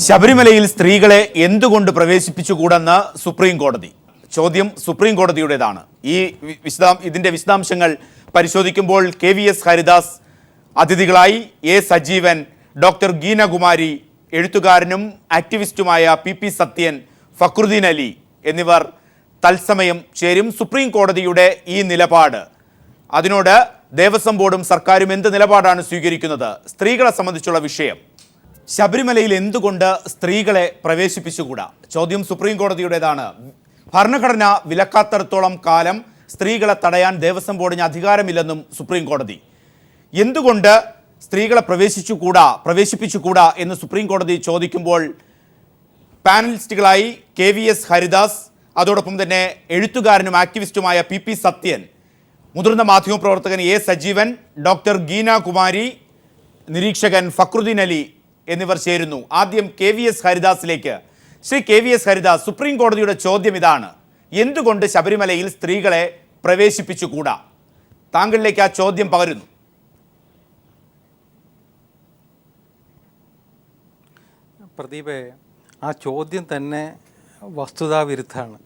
ശബരിമലയിൽ സ്ത്രീകളെ എന്തുകൊണ്ട് പ്രവേശിപ്പിച്ചുകൂടെന്ന് സുപ്രീം കോടതി. ചോദ്യം സുപ്രീം കോടതിയുടേതാണ്. ഇതിന്റെ വിശദാംശങ്ങൾ പരിശോധിക്കുമ്പോൾ KVS ഹരിദാസ് അതിഥികളായി, A സജീവൻ, ഡോക്ടർ ഗീനകുമാരി, എഴുത്തുകാരനും ആക്ടിവിസ്റ്റുമായ PP സത്യൻ, ഫക്രുദ്ദീൻ അലി എന്നിവർ തത്സമയം ചേരും. സുപ്രീം കോടതിയുടെ ഈ നിലപാട്, അതിനോട് ദേവസ്വം ബോർഡും സർക്കാരും എന്ത് നിലപാടാണ് സ്വീകരിക്കുന്നത്? സ്ത്രീകളെ സംബന്ധിച്ചുള്ള വിഷയം, ശബരിമലയിൽ എന്തുകൊണ്ട് സ്ത്രീകളെ പ്രവേശിപ്പിച്ചുകൂടാ? ചോദ്യം സുപ്രീം കോടതിയുടേതാണ്. ഭരണഘടന വിലക്കാത്തിടത്തോളം കാലം സ്ത്രീകളെ തടയാൻ ദേവസ്വം ബോർഡിന് അധികാരമില്ലെന്നും സുപ്രീം കോടതി. എന്തുകൊണ്ട് സ്ത്രീകളെ പ്രവേശിപ്പിച്ചുകൂടാ എന്ന് സുപ്രീം കോടതി ചോദിക്കുമ്പോൾ പാനലിസ്റ്റുകളായി KVS ഹരിദാസ്, അതോടൊപ്പം തന്നെ എഴുത്തുകാരനും ആക്ടിവിസ്റ്റുമായ PP സത്യൻ, മുതിർന്ന മാധ്യമപ്രവർത്തകൻ A സജീവൻ, ഡോക്ടർ ഗീനകുമാരി, നിരീക്ഷകൻ ഫക്രുദ്ദീൻ അലി എന്നിവർ ചേരുന്നു. ആദ്യം KVS ഹരിദാസിലേക്ക്. ശ്രീ KVS ഹരിദാസ്, സുപ്രീം കോടതിയുടെ ചോദ്യം ഇതാണ്: എന്തുകൊണ്ട് ശബരിമലയിൽ സ്ത്രീകളെ പ്രവേശിപ്പിച്ചുകൂടാ? താങ്കളിലേക്ക് ആ ചോദ്യം പകരുന്നു. പ്രദീപേ, ആ ചോദ്യം തന്നെ വസ്തുതാവിരുദ്ധമാണ്.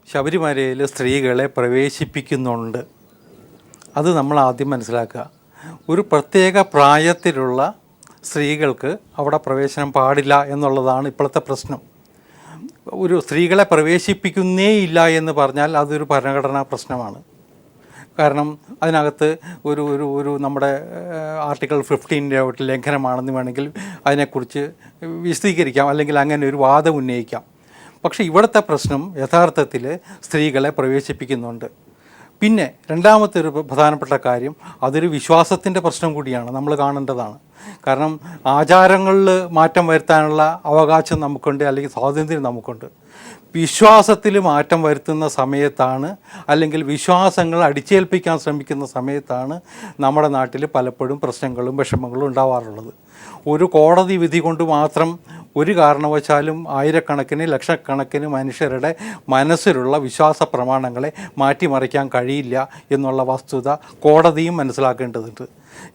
ശബരിമലയിൽ സ്ത്രീകളെ പ്രവേശിപ്പിക്കുന്നുണ്ട്. അത് നമ്മൾ ആദ്യം മനസ്സിലാക്കുക. ഒരു പ്രത്യേക പ്രായത്തിലുള്ള സ്ത്രീകൾക്ക് അവിടെ പ്രവേശനം പാടില്ല എന്നുള്ളതാണ് ഇപ്പോഴത്തെ പ്രശ്നം. ഒരു സ്ത്രീകളെ പ്രവേശിപ്പിക്കുന്നേയില്ല എന്ന് പറഞ്ഞാൽ അതൊരു ഭരണഘടനാ പ്രശ്നമാണ്. കാരണം അതിനകത്ത് ഒരു ഒരു ഒരു നമ്മുടെ ആർട്ടിക്കിൾ 15 ലംഘനമാണെന്ന് വേണമെങ്കിൽ അതിനെക്കുറിച്ച് വിശദീകരിക്കാം, അല്ലെങ്കിൽ അങ്ങനെ ഒരു വാദം ഉന്നയിക്കാം. പക്ഷേ ഇവിടുത്തെ പ്രശ്നം യഥാർത്ഥത്തിൽ സ്ത്രീകളെ പ്രവേശിപ്പിക്കുന്നുണ്ട്. പിന്നെ രണ്ടാമത്തെ ഒരു പ്രധാനപ്പെട്ട കാര്യം, അതൊരു വിശ്വാസത്തിൻ്റെ പ്രശ്നം കൂടിയാണ്, നമ്മൾ കാണേണ്ടതാണ്. കാരണം ആചാരങ്ങളിൽ മാറ്റം വരുത്താനുള്ള അവകാശം നമുക്കുണ്ട്, അല്ലെങ്കിൽ സ്വാതന്ത്ര്യം നമുക്കുണ്ട്. വിശ്വാസത്തിൽ മാറ്റം വരുത്തുന്ന സമയത്താണ്, അല്ലെങ്കിൽ വിശ്വാസങ്ങൾ അടിച്ചേൽപ്പിക്കാൻ ശ്രമിക്കുന്ന സമയത്താണ് നമ്മുടെ നാട്ടിൽ പലപ്പോഴും പ്രശ്നങ്ങളും വിഷമങ്ങളും ഉണ്ടാവാറുള്ളത്. ഒരു കോടതി വിധി കൊണ്ട് മാത്രം ഒരു കാരണവശാലും ആയിരക്കണക്കിന് ലക്ഷക്കണക്കിന് മനുഷ്യരുടെ മനസ്സിലുള്ള വിശ്വാസ പ്രമാണങ്ങളെ മാറ്റിമറിക്കാൻ കഴിയില്ല എന്നുള്ള വസ്തുത കോടതിയും മനസ്സിലാക്കേണ്ടതുണ്ട്.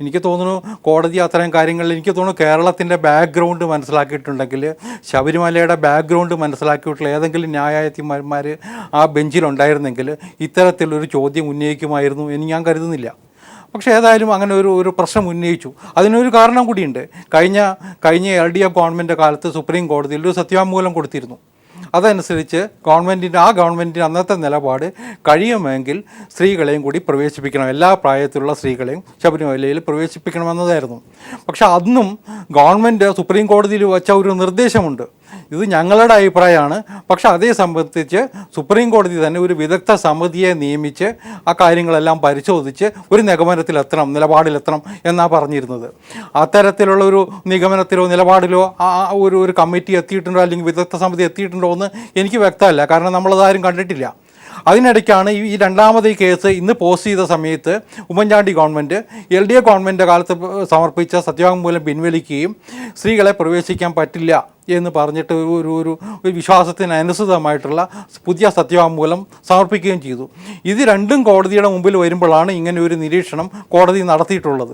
എനിക്ക് തോന്നുന്നു കോടതി അത്തരം കാര്യങ്ങളിൽ, എനിക്ക് തോന്നുന്നു കേരളത്തിൻ്റെ ബാക്ക്ഗ്രൗണ്ട് മനസ്സിലാക്കിയിട്ടുണ്ടെങ്കിൽ, ശബരിമലയുടെ ബാക്ക്ഗ്രൗണ്ട് മനസ്സിലാക്കിയിട്ടുള്ള ഏതെങ്കിലും ന്യായാധിപന്മാർ ആ ബെഞ്ചിലുണ്ടായിരുന്നെങ്കിൽ ഇത്തരത്തിലൊരു ചോദ്യം ഉന്നയിക്കുമായിരുന്നു എന്ന് ഞാൻ കരുതുന്നില്ല. പക്ഷേ ഏതായാലും അങ്ങനെ ഒരു പ്രശ്നം ഉന്നയിച്ചു. അതിനൊരു കാരണം കൂടിയുണ്ട്. കഴിഞ്ഞ LDF ഗവൺമെൻറ് കാലത്ത് സുപ്രീം കോടതിയിൽ ഒരു സത്യവാങ്മൂലം കൊടുത്തിരുന്നു. അതനുസരിച്ച് ഗവൺമെൻറ്റിൻ്റെ അന്നത്തെ നിലപാട് കഴിയുമെങ്കിൽ സ്ത്രീകളെയും കൂടി പ്രവേശിപ്പിക്കണം, എല്ലാ പ്രായത്തിലുള്ള സ്ത്രീകളെയും ശബരിമലയിൽ പ്രവേശിപ്പിക്കണമെന്നതായിരുന്നു. പക്ഷെ അന്നും ഗവൺമെൻറ് സുപ്രീം കോടതിയിൽ വച്ച ഒരു നിർദ്ദേശമുണ്ട്. ഇത് ഞങ്ങളുടെ അഭിപ്രായമാണ്. പക്ഷെ അതേ സംബന്ധിച്ച് സുപ്രീം കോടതി തന്നെ ഒരു വിദഗ്ധ സമിതിയെ നിയമിച്ച് ആ കാര്യങ്ങളെല്ലാം പരിശോധിച്ച് ഒരു നിലപാടിലെത്തണം എന്നാണ് പറഞ്ഞിരുന്നത്. അത്തരത്തിലുള്ള ഒരു നിഗമനത്തിലോ നിലപാടിലോ ഒരു കമ്മിറ്റി എത്തിയിട്ടുണ്ടോ, അല്ലെങ്കിൽ വിദഗ്ധ സമിതി എത്തിയിട്ടുണ്ടോ എന്ന് എനിക്ക് വ്യക്തമല്ല. കാരണം നമ്മളതാരും കണ്ടിട്ടില്ല. അതിനിടയ്ക്കാണ് ഈ രണ്ടാമത് ഈ കേസ് ഇന്ന് പോസ്റ്റ് ചെയ്ത സമയത്ത് ഉമ്മൻചാണ്ടി ഗവൺമെൻറ് LDF ഗവൺമെൻറ് കാലത്ത് സമർപ്പിച്ച സത്യവാങ്മൂലം പിൻവലിക്കുകയും സ്ത്രീകളെ പ്രവേശിക്കാൻ പറ്റില്ല എന്ന് പറഞ്ഞിട്ട് ഒരു വിശ്വാസത്തിന് അനുസൃതമായിട്ടുള്ള പുതിയ സത്യവാങ്മൂലം സമർപ്പിക്കുകയും ചെയ്തു. ഇത് രണ്ടും കോടതിയുടെ മുമ്പിൽ വരുമ്പോഴാണ് ഇങ്ങനെ ഒരു നിരീക്ഷണം കോടതി നടത്തിയിട്ടുള്ളത്.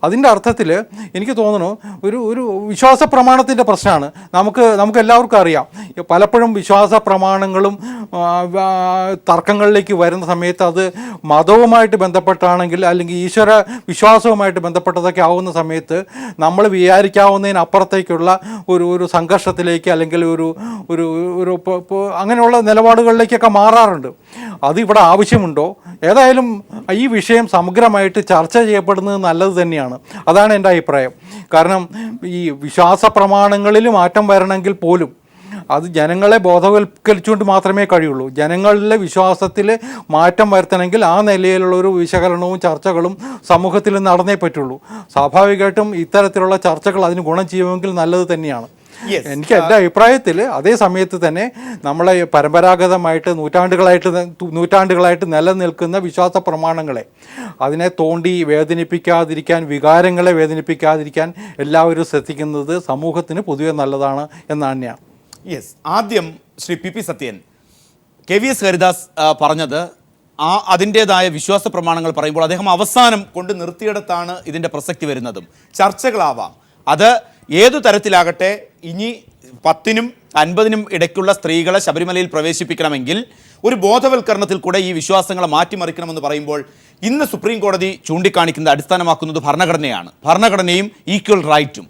അതിൻ്റെ അർത്ഥത്തിൽ എനിക്ക് തോന്നുന്നു ഒരു വിശ്വാസ പ്രമാണത്തിൻ്റെ പ്രശ്നമാണ്. നമുക്ക് എല്ലാവർക്കും അറിയാം, പലപ്പോഴും വിശ്വാസ പ്രമാണങ്ങളും തർക്കങ്ങളിലേക്ക് വരുന്ന സമയത്ത് അത് മതവുമായിട്ട് ബന്ധപ്പെട്ടാണെങ്കിൽ, അല്ലെങ്കിൽ ഈശ്വര വിശ്വാസവുമായിട്ട് ബന്ധപ്പെട്ടതൊക്കെ ആവുന്ന സമയത്ത് നമ്മൾ വിചാരിക്കാവുന്നതിനപ്പുറത്തേക്കുള്ള ഒരു സംഘർഷത്തിലേക്ക്, അല്ലെങ്കിൽ ഒരു അങ്ങനെയുള്ള നിലപാടുകളിലേക്കൊക്കെ മാറാറുണ്ട്. അത് ഇവിടെ ആവശ്യമുണ്ടോ? ഏതായാലും ഈ വിഷയം സമഗ്രമായിട്ട് ചർച്ച ചെയ്യപ്പെടുന്നത് നല്ലത് തന്നെയാണ്. അതാണ് എൻ്റെ അഭിപ്രായം. കാരണം ഈ വിശ്വാസ പ്രമാണങ്ങളിൽ മാറ്റം വരണമെങ്കിൽ പോലും അത് ജനങ്ങളെ ബോധവൽക്കരിച്ചുകൊണ്ട് മാത്രമേ കഴിയുള്ളൂ. ജനങ്ങളിലെ വിശ്വാസത്തിൽ മാറ്റം വരുത്തണമെങ്കിൽ ആ നിലയിലുള്ളൊരു വിശകലനവും ചർച്ചകളും സമൂഹത്തിൽ നടന്നേ പറ്റുള്ളൂ. സ്വാഭാവികമായിട്ടും ഇത്തരത്തിലുള്ള ചർച്ചകൾ അതിന് ഗുണം ചെയ്യുമെങ്കിൽ നല്ലത് തന്നെയാണ്. എനിക്ക് എൻ്റെ അഭിപ്രായത്തിൽ അതേ സമയത്ത് തന്നെ നമ്മളെ പരമ്പരാഗതമായിട്ട് നൂറ്റാണ്ടുകളായിട്ട് നിലനിൽക്കുന്ന വിശ്വാസ പ്രമാണങ്ങളെ അതിനെ തോണ്ടി വേദനിപ്പിക്കാതിരിക്കാൻ, വികാരങ്ങളെ വേദനിപ്പിക്കാതിരിക്കാൻ എല്ലാവരും ശ്രദ്ധിക്കുന്നത് സമൂഹത്തിന് പൊതുവെ നല്ലതാണ് എന്നാണ് ഞാൻ. ആദ്യം ശ്രീ PP സത്യൻ, KVS ഹരിദാസ് പറഞ്ഞത് അതിൻ്റേതായ വിശ്വാസ പ്രമാണങ്ങൾ പറയുമ്പോൾ അദ്ദേഹം അവസാനം കൊണ്ട് നിർത്തിയിടത്താണ് ഇതിൻ്റെ പ്രസക്തി വരുന്നതും. ചർച്ചകളാവാം, അത് ഏതു തരത്തിലാകട്ടെ ഇനി 10-നും 50-നും ഇടയ്ക്കുള്ള സ്ത്രീകളെ ശബരിമലയിൽ പ്രവേശിപ്പിക്കണമെങ്കിൽ ഒരു ബോധവൽക്കരണത്തിൽ കൂടെ ഈ വിശ്വാസങ്ങളെ മാറ്റിമറിക്കണമെന്ന് പറയുമ്പോൾ ഇന്ന് സുപ്രീം കോടതി ചൂണ്ടിക്കാണിക്കുന്നത് അടിസ്ഥാനമാക്കുന്നത് ഭരണഘടനയാണ്. ഭരണഘടനയും ഈക്വൽ റൈറ്റും.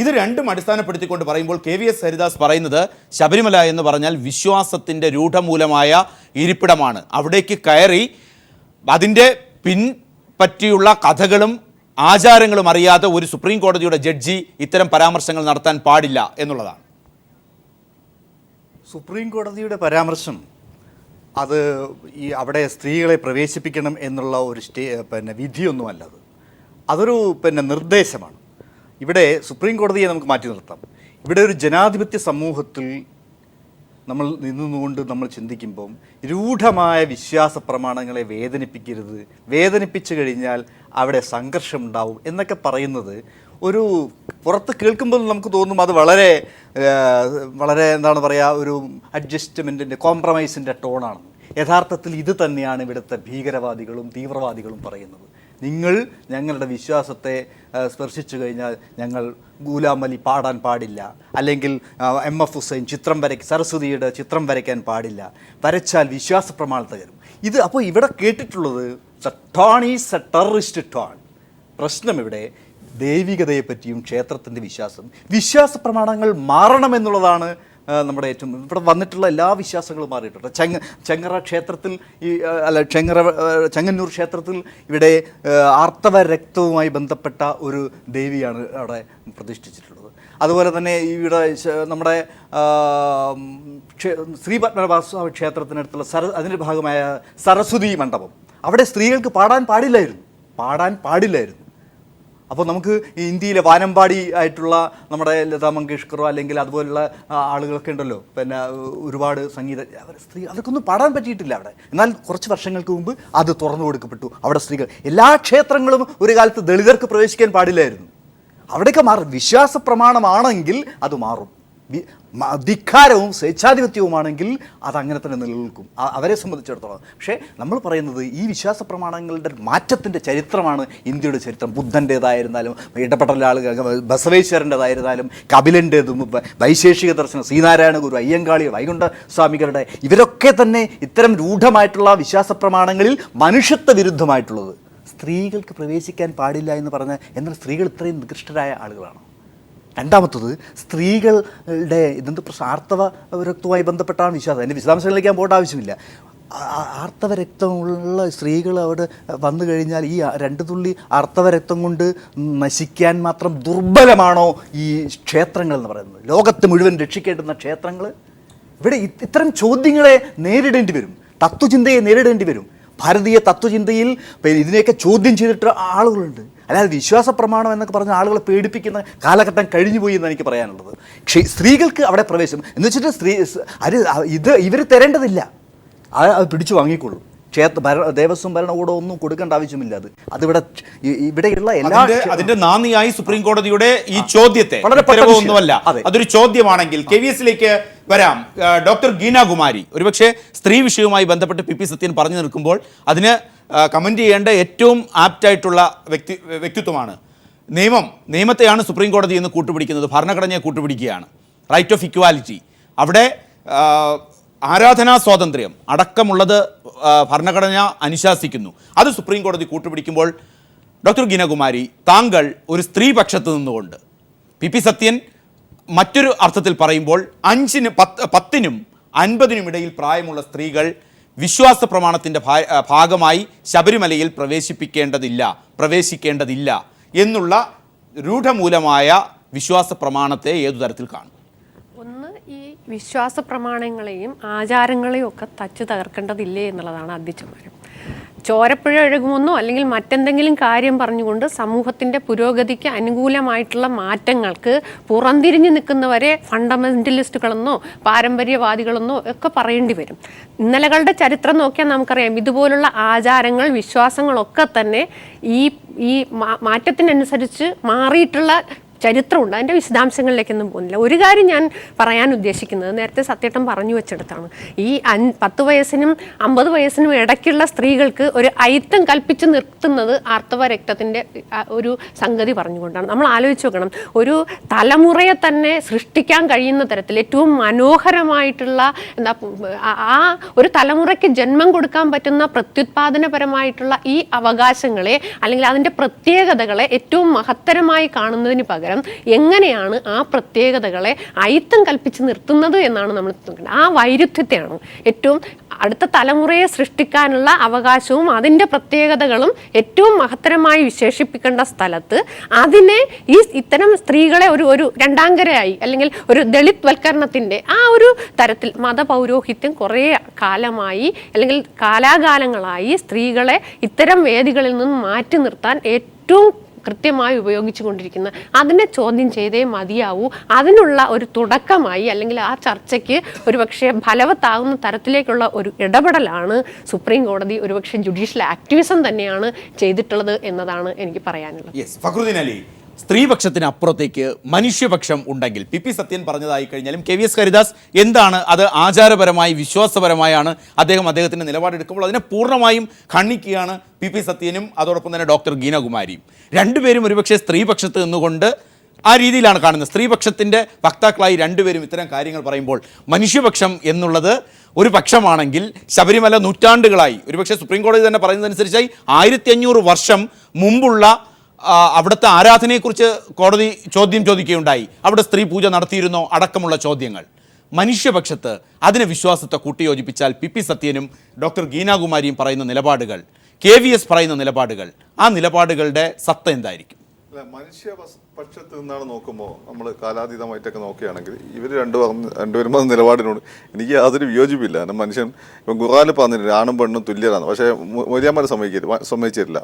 ഇത് രണ്ടും അടിസ്ഥാനപ്പെടുത്തിക്കൊണ്ട് പറയുമ്പോൾ KVS ഹരിദാസ് പറയുന്നത് ശബരിമല എന്ന് പറഞ്ഞാൽ വിശ്വാസത്തിൻ്റെ രൂഢമൂലമായ ഇരിപ്പിടമാണ്. അവിടേക്ക് കയറി അതിൻ്റെ പിൻപറ്റിയുള്ള കഥകളും ആചാരങ്ങളും അറിയാതെ ഒരു സുപ്രീം കോടതിയുടെ ജഡ്ജി ഇത്തരം പരാമർശങ്ങൾ നടത്താൻ പാടില്ല എന്നുള്ളതാണ്. സുപ്രീം കോടതിയുടെ പരാമർശം അത് അവിടെ സ്ത്രീകളെ പ്രവേശിപ്പിക്കണം എന്നുള്ള ഒരു വിധിയൊന്നുമല്ലത്. അതൊരു നിർദ്ദേശമാണ്. ഇവിടെ സുപ്രീം കോടതിയെ നമുക്ക് മാറ്റി നിർത്താം. ഇവിടെ ഒരു ജനാധിപത്യ സമൂഹത്തിൽ നമ്മൾ നിന്നുകൊണ്ട് നമ്മൾ ചിന്തിക്കുമ്പം രൂഢമായ വിശ്വാസ പ്രമാണങ്ങളെ വേദനിപ്പിക്കരുത്, വേദനിപ്പിച്ചു കഴിഞ്ഞാൽ അവിടെ സംഘർഷം ഉണ്ടാവും എന്നൊക്കെ പറയുന്നത് ഒരു പുറത്ത് കേൾക്കുമ്പോൾ നമുക്ക് തോന്നും അത് വളരെ വളരെ എന്താണ് പറയുക, ഒരു അഡ്ജസ്റ്റ്മെൻറ്റിൻ്റെ കോംപ്രമൈസിൻ്റെ ടോണാണ്. യഥാർത്ഥത്തിൽ ഇത് തന്നെയാണ് ഇവിടുത്തെ ഭീകരവാദികളും തീവ്രവാദികളും പറയുന്നത്. നിങ്ങൾ ഞങ്ങളുടെ വിശ്വാസത്തെ സ്പർശിച്ചു കഴിഞ്ഞാൽ ഞങ്ങൾ ഗുലാം അലി പാടാൻ പാടില്ല, അല്ലെങ്കിൽ MF ഹുസൈൻ സരസ്വതിയുടെ ചിത്രം വരയ്ക്കാൻ പാടില്ല, വരച്ചാൽ വിശ്വാസ പ്രമാണത്തെ തരും. ഇത് അപ്പോൾ ഇവിടെ കേട്ടിട്ടുള്ളത് tone is A terrorist tone. പ്രശ്നം ഇവിടെ ദൈവികതയെപ്പറ്റിയും ക്ഷേത്രത്തിൻ്റെ വിശ്വാസ പ്രമാണങ്ങൾ മാറണമെന്നുള്ളതാണ് നമ്മുടെ ഏറ്റവും ഇവിടെ വന്നിട്ടുള്ള എല്ലാ വിശ്വാസങ്ങളും മാറിയിട്ടുണ്ട്. ചെങ്ങറ ക്ഷേത്രത്തിൽ ചെങ്ങന്നൂർ ക്ഷേത്രത്തിൽ ഇവിടെ ആർത്തവ രക്തവുമായി ബന്ധപ്പെട്ട ഒരു ദേവിയാണ് അവിടെ പ്രതിഷ്ഠിച്ചിട്ടുള്ളത്. അതുപോലെ തന്നെ ഇവിടെ നമ്മുടെ ശ്രീ പത്മനാഭസ്വാമി ക്ഷേത്രത്തിനടുത്തുള്ള അതിൻ്റെ ഭാഗമായ സരസ്വതി മണ്ഡപം, അവിടെ സ്ത്രീകൾക്ക് പാടാൻ പാടില്ലായിരുന്നു. അപ്പോൾ നമുക്ക് ഇന്ത്യയിലെ വാനമ്പാടി ആയിട്ടുള്ള നമ്മുടെ ലതാ മങ്കേഷ്കറോ അല്ലെങ്കിൽ അതുപോലുള്ള ആളുകളൊക്കെ ഉണ്ടല്ലോ, ഒരുപാട് അവർക്കൊന്നും പാടാൻ പറ്റിയിട്ടില്ല അവിടെ. എന്നാൽ കുറച്ച് വർഷങ്ങൾക്ക് മുമ്പ് അത് തുറന്നു കൊടുക്കപ്പെട്ടു. അവിടെ സ്ത്രീകൾ, എല്ലാ ക്ഷേത്രങ്ങളും ഒരു കാലത്ത് ദളിതർക്ക് പ്രവേശിക്കാൻ പാടില്ലായിരുന്നു. അവിടെയൊക്കെ മാറും. വിശ്വാസ പ്രമാണമാണെങ്കിൽ അത് മാറും. ധിക്കാരവും സ്വേച്ഛാധിപത്യവുമാണെങ്കിൽ അതങ്ങനെ തന്നെ നിലനിൽക്കും അവരെ സംബന്ധിച്ചിടത്തോളം. പക്ഷേ നമ്മൾ പറയുന്നത് ഈ വിശ്വാസ പ്രമാണങ്ങളുടെ മാറ്റത്തിൻ്റെ ചരിത്രമാണ് ഇന്ത്യയുടെ ചരിത്രം. ബുദ്ധൻ്റേതായിരുന്നാലും ഇടപെടൽ ആളുകൾ ബസവേശ്വരൻ്റേതായിരുന്നാലും കപിലൻ്റേതും വൈശേഷിക ദർശനം ശ്രീനാരായണ ഗുരു, അയ്യങ്കാളി, വൈകുണ്ഠ സ്വാമികളുടെ ഇവരൊക്കെ തന്നെ ഇത്തരം രൂഢമായിട്ടുള്ള വിശ്വാസ പ്രമാണങ്ങളിൽ മനുഷ്യത്വ വിരുദ്ധമായിട്ടുള്ളത്. സ്ത്രീകൾക്ക് പ്രവേശിക്കാൻ പാടില്ല എന്ന് പറഞ്ഞാൽ എന്നാൽ സ്ത്രീകൾ ഇത്രയും നികൃഷ്ടരായ ആളുകളാണ്. രണ്ടാമത്തത് സ്ത്രീകളുടെ ഇതെന്ത് പ്രശ്നം, ആർത്തവ രക്തവുമായി ബന്ധപ്പെട്ടാണ് വിശ്വാസം. അതിൻ്റെ വിശദാംശങ്ങളിലേക്ക് ഞാൻ പോകേണ്ട ആവശ്യമില്ല. ആർത്തവ രക്തമുള്ള സ്ത്രീകൾ അവിടെ വന്നു കഴിഞ്ഞാൽ ഈ 2 തുള്ളി ആർത്തവ രക്തം കൊണ്ട് നശിക്കാൻ മാത്രം ദുർബലമാണോ ഈ ക്ഷേത്രങ്ങൾ എന്ന് പറയുന്നത്? ലോകത്ത് മുഴുവൻ രക്ഷിക്കേണ്ടുന്ന ക്ഷേത്രങ്ങൾ. ഇവിടെ ഇത്തരം ചോദ്യങ്ങളെ നേരിടേണ്ടി വരും, തത്വചിന്തയെ നേരിടേണ്ടി വരും. ഭാരതീയ തത്വചിന്തയിൽ ഇതിനെയൊക്കെ ചോദ്യം ചെയ്തിട്ട് ആളുകളുണ്ട്. അല്ലാതെ വിശ്വാസ പ്രമാണം എന്നൊക്കെ പറഞ്ഞ ആളുകളെ പേടിപ്പിക്കുന്ന കാലഘട്ടം കഴിഞ്ഞുപോയി എന്ന് എനിക്ക് പറയാനുള്ളത്. സ്ത്രീകൾക്ക് അവിടെ പ്രവേശനം എന്ന് വെച്ചിട്ട് ഇവർ തരേണ്ടതില്ല, അത് പിടിച്ചു വാങ്ങിക്കൊള്ളൂ. ദേവസ്വം ഭരണകൂടം ഒന്നും കൊടുക്കേണ്ട ആവശ്യമില്ല. ഇവിടെയുള്ള എല്ലാ അതിന്റെ നാന്ദിയായി സുപ്രീം കോടതിയുടെ ഈ ചോദ്യത്തെ ഒന്നുമല്ല, അതൊരു ചോദ്യമാണെങ്കിൽ KVSലേക്ക് വരാം. ഡോക്ടർ ഗീന കുമാരി, ഒരുപക്ഷെ സ്ത്രീ വിഷയവുമായി ബന്ധപ്പെട്ട് PP സത്യൻ പറഞ്ഞു നിൽക്കുമ്പോൾ അതിന് കമന്റ് ചെയ്യേണ്ട ഏറ്റവും ആപ്റ്റായിട്ടുള്ള വ്യക്തിത്വമാണ്. നിയമത്തെയാണ് സുപ്രീം കോടതി എന്ന് കൂട്ടുപിടിക്കുന്നത്, ഭരണഘടനയെ കൂട്ടുപിടിക്കുകയാണ്. റൈറ്റ് ഓഫ് ഇക്വാലിറ്റി, അവിടെ ആരാധനാ സ്വാതന്ത്ര്യം അടക്കമുള്ളത് ഭരണഘടന അനുശാസിക്കുന്നു. അത് സുപ്രീം കോടതി കൂട്ടുപിടിക്കുമ്പോൾ ഡോക്ടർ ഗീനകുമാരി, താങ്കൾ ഒരു സ്ത്രീ പക്ഷത്ത് നിന്നുകൊണ്ട് PP സത്യൻ മറ്റൊരു അർത്ഥത്തിൽ പറയുമ്പോൾ 5-നും 10-നും 50-നും ഇടയിൽ പ്രായമുള്ള സ്ത്രീകൾ വിശ്വാസ പ്രമാണത്തിൻ്റെ ഭാഗമായി ശബരിമലയിൽ പ്രവേശിക്കേണ്ടതില്ല എന്നുള്ള രൂഢമൂലമായ വിശ്വാസ പ്രമാണത്തെ ഏതു തരത്തിൽ കാണും? ഒന്ന്, ഈ വിശ്വാസ പ്രമാണങ്ങളെയും ആചാരങ്ങളെയും ഒക്കെ തച്ചു തകർക്കേണ്ടതില്ലേ എന്നുള്ളതാണ് ആദ്യചമരം. ചോരപ്പുഴ ഒഴുകുമെന്നോ അല്ലെങ്കിൽ മറ്റെന്തെങ്കിലും കാര്യം പറഞ്ഞുകൊണ്ട് സമൂഹത്തിൻ്റെ പുരോഗതിക്ക് അനുകൂലമായിട്ടുള്ള മാറ്റങ്ങൾക്ക് പുറംതിരിഞ്ഞ് നിൽക്കുന്നവരെ ഫണ്ടമെൻ്റലിസ്റ്റുകളെന്നോ പാരമ്പര്യവാദികളെന്നോ ഒക്കെ പറയേണ്ടി വരും. ഇന്നലകളുടെ ചരിത്രം നോക്കിയാൽ നമുക്കറിയാം, ഇതുപോലുള്ള ആചാരങ്ങൾ, വിശ്വാസങ്ങളൊക്കെ തന്നെ ഈ മാറ്റത്തിനനുസരിച്ച് മാറിയിട്ടുള്ള ചരിത്രമുണ്ട്. അതിൻ്റെ വിശദാംശങ്ങളിലേക്കൊന്നും പോകുന്നില്ല. ഒരു കാര്യം ഞാൻ പറയാൻ ഉദ്ദേശിക്കുന്നത്, നേരത്തെ സത്യേട്ടൻ പറഞ്ഞു വെച്ചെടുത്താണ്, ഈ 10 വയസ്സിനും 50 വയസ്സിനും ഇടയ്ക്കുള്ള സ്ത്രീകൾക്ക് ഒരു അയിത്തം കൽപ്പിച്ച് നിർത്തുന്നത് ആർത്തവ രക്തത്തിൻ്റെ ഒരു സംഗതി പറഞ്ഞുകൊണ്ടാണ്. നമ്മൾ ആലോചിച്ച് നോക്കണം, ഒരു തലമുറയെ തന്നെ സൃഷ്ടിക്കാൻ കഴിയുന്ന തരത്തിൽ ഏറ്റവും മനോഹരമായിട്ടുള്ള ആ ഒരു തലമുറയ്ക്ക് ജന്മം കൊടുക്കാൻ പറ്റുന്ന പ്രത്യുത്പാദനപരമായിട്ടുള്ള ഈ അവകാശങ്ങളെ അല്ലെങ്കിൽ അതിൻ്റെ പ്രത്യേകതകളെ ഏറ്റവും മഹത്തരമായി കാണുന്നതിന് പകരം എങ്ങനെയാണ് ആ പ്രത്യേകതകളെ അയിത്തം കൽപ്പിച്ച് നിർത്തുന്നത് എന്നാണ് നമ്മൾ നോക്കേണ്ടത്. ആ വൈരുദ്ധ്യത്തെയാണ് ഏറ്റവും അടുത്ത തലമുറയെ സൃഷ്ടിക്കാനുള്ള അവകാശവും അതിൻ്റെ പ്രത്യേകതകളും ഏറ്റവും മഹത്തരമായി വിശേഷിപ്പിക്കേണ്ട സ്ഥലത്ത് അതിനെ ഇത്തരം സ്ത്രീകളെ ഒരു രണ്ടാങ്കരയായി അല്ലെങ്കിൽ ഒരു ദളിത് വൽക്കരണത്തിൻ്റെ ആ ഒരു തരത്തിൽ മതപൗരോഹിത്യം കുറേ കാലമായി അല്ലെങ്കിൽ കാലാകാലങ്ങളായി സ്ത്രീകളെ ഇത്തരം വേദികളിൽ നിന്ന് മാറ്റി നിർത്താൻ ഏറ്റവും കൃത്യമായി ഉപയോഗിച്ചു കൊണ്ടിരിക്കുന്ന, അതിനെ ചോദ്യം ചെയ്തേ മതിയാവൂ. അതിനുള്ള ഒരു തുടക്കമായി അല്ലെങ്കിൽ ആ ചർച്ചയ്ക്ക് ഒരുപക്ഷെ ഫലവത്താകുന്ന തരത്തിലേക്കുള്ള ഒരു ഇടപെടലാണ് സുപ്രീം കോടതി ഒരുപക്ഷെ ജുഡീഷ്യൽ ആക്ടിവിസം തന്നെയാണ് ചെയ്തിട്ടുള്ളത് എന്നതാണ് എനിക്ക് പറയാനുള്ളത്. യെസ്, ഫഖ്റുദ്ദീൻ അലി, സ്ത്രീപക്ഷത്തിന് അപ്പുറത്തേക്ക് മനുഷ്യപക്ഷം ഉണ്ടെങ്കിൽ പി പി സത്യൻ പറഞ്ഞതായി കഴിഞ്ഞാലും KVS ഹരിദാസ് എന്താണ് അത് ആചാരപരമായി വിശ്വാസപരമായാണ് അദ്ദേഹത്തിൻ്റെ നിലപാടെടുക്കുമ്പോൾ അതിനെ പൂർണ്ണമായും ഖണ്ഡിക്കുകയാണ് പി പി സത്യനും അതോടൊപ്പം തന്നെ ഡോക്ടർ ഗീനകുമാരിയും. രണ്ടുപേരും ഒരുപക്ഷെ സ്ത്രീപക്ഷത്ത് നിന്നുകൊണ്ട് ആ രീതിയിലാണ് കാണുന്നത്. സ്ത്രീപക്ഷത്തിൻ്റെ വക്താക്കളായി രണ്ടുപേരും ഇത്തരം കാര്യങ്ങൾ പറയുമ്പോൾ മനുഷ്യപക്ഷം എന്നുള്ളത് ഒരു പക്ഷമാണെങ്കിൽ ശബരിമല നൂറ്റാണ്ടുകളായി ഒരുപക്ഷെ സുപ്രീം കോടതി തന്നെ പറയുന്നതനുസരിച്ചായി 1500 വർഷം മുമ്പുള്ള അവിടുത്തെ ആരാധനയെക്കുറിച്ച് കോടതി ചോദ്യം ചോദിക്കുകയുണ്ടായി. അവിടെ സ്ത്രീ പൂജ നടത്തിയിരുന്നോ അടക്കമുള്ള ചോദ്യങ്ങൾ. മനുഷ്യപക്ഷത്ത് അതിനെ വിശ്വാസത്തെ കൂട്ടിയോജിപ്പിച്ചാൽ പി പി സത്യനും ഡോക്ടർ ഗീനാകുമാരിയും പറയുന്ന നിലപാടുകൾ, KVS പറയുന്ന നിലപാടുകൾ, ആ നിലപാടുകളുടെ സത്ത എന്തായിരിക്കും? അല്ല, മനുഷ്യപക്ഷത്ത് നിന്നാണ് നോക്കുമ്പോൾ നമ്മൾ കാലാതീതമായിട്ടൊക്കെ നോക്കുകയാണെങ്കിൽ ഇവർ രണ്ടുപേരും നിലപാടിനോട് എനിക്ക് യാതൊരു വിയോജിപ്പില്ല. കാരണം മനുഷ്യൻ ഇപ്പം ഖുർആനിൽ പറഞ്ഞിട്ടുണ്ട് ആണും പെണ്ണും തുല്യരാണ്. പക്ഷേ മൊയ്ലിയാന്മാർ സമ്മതിച്ചിട്ടില്ല.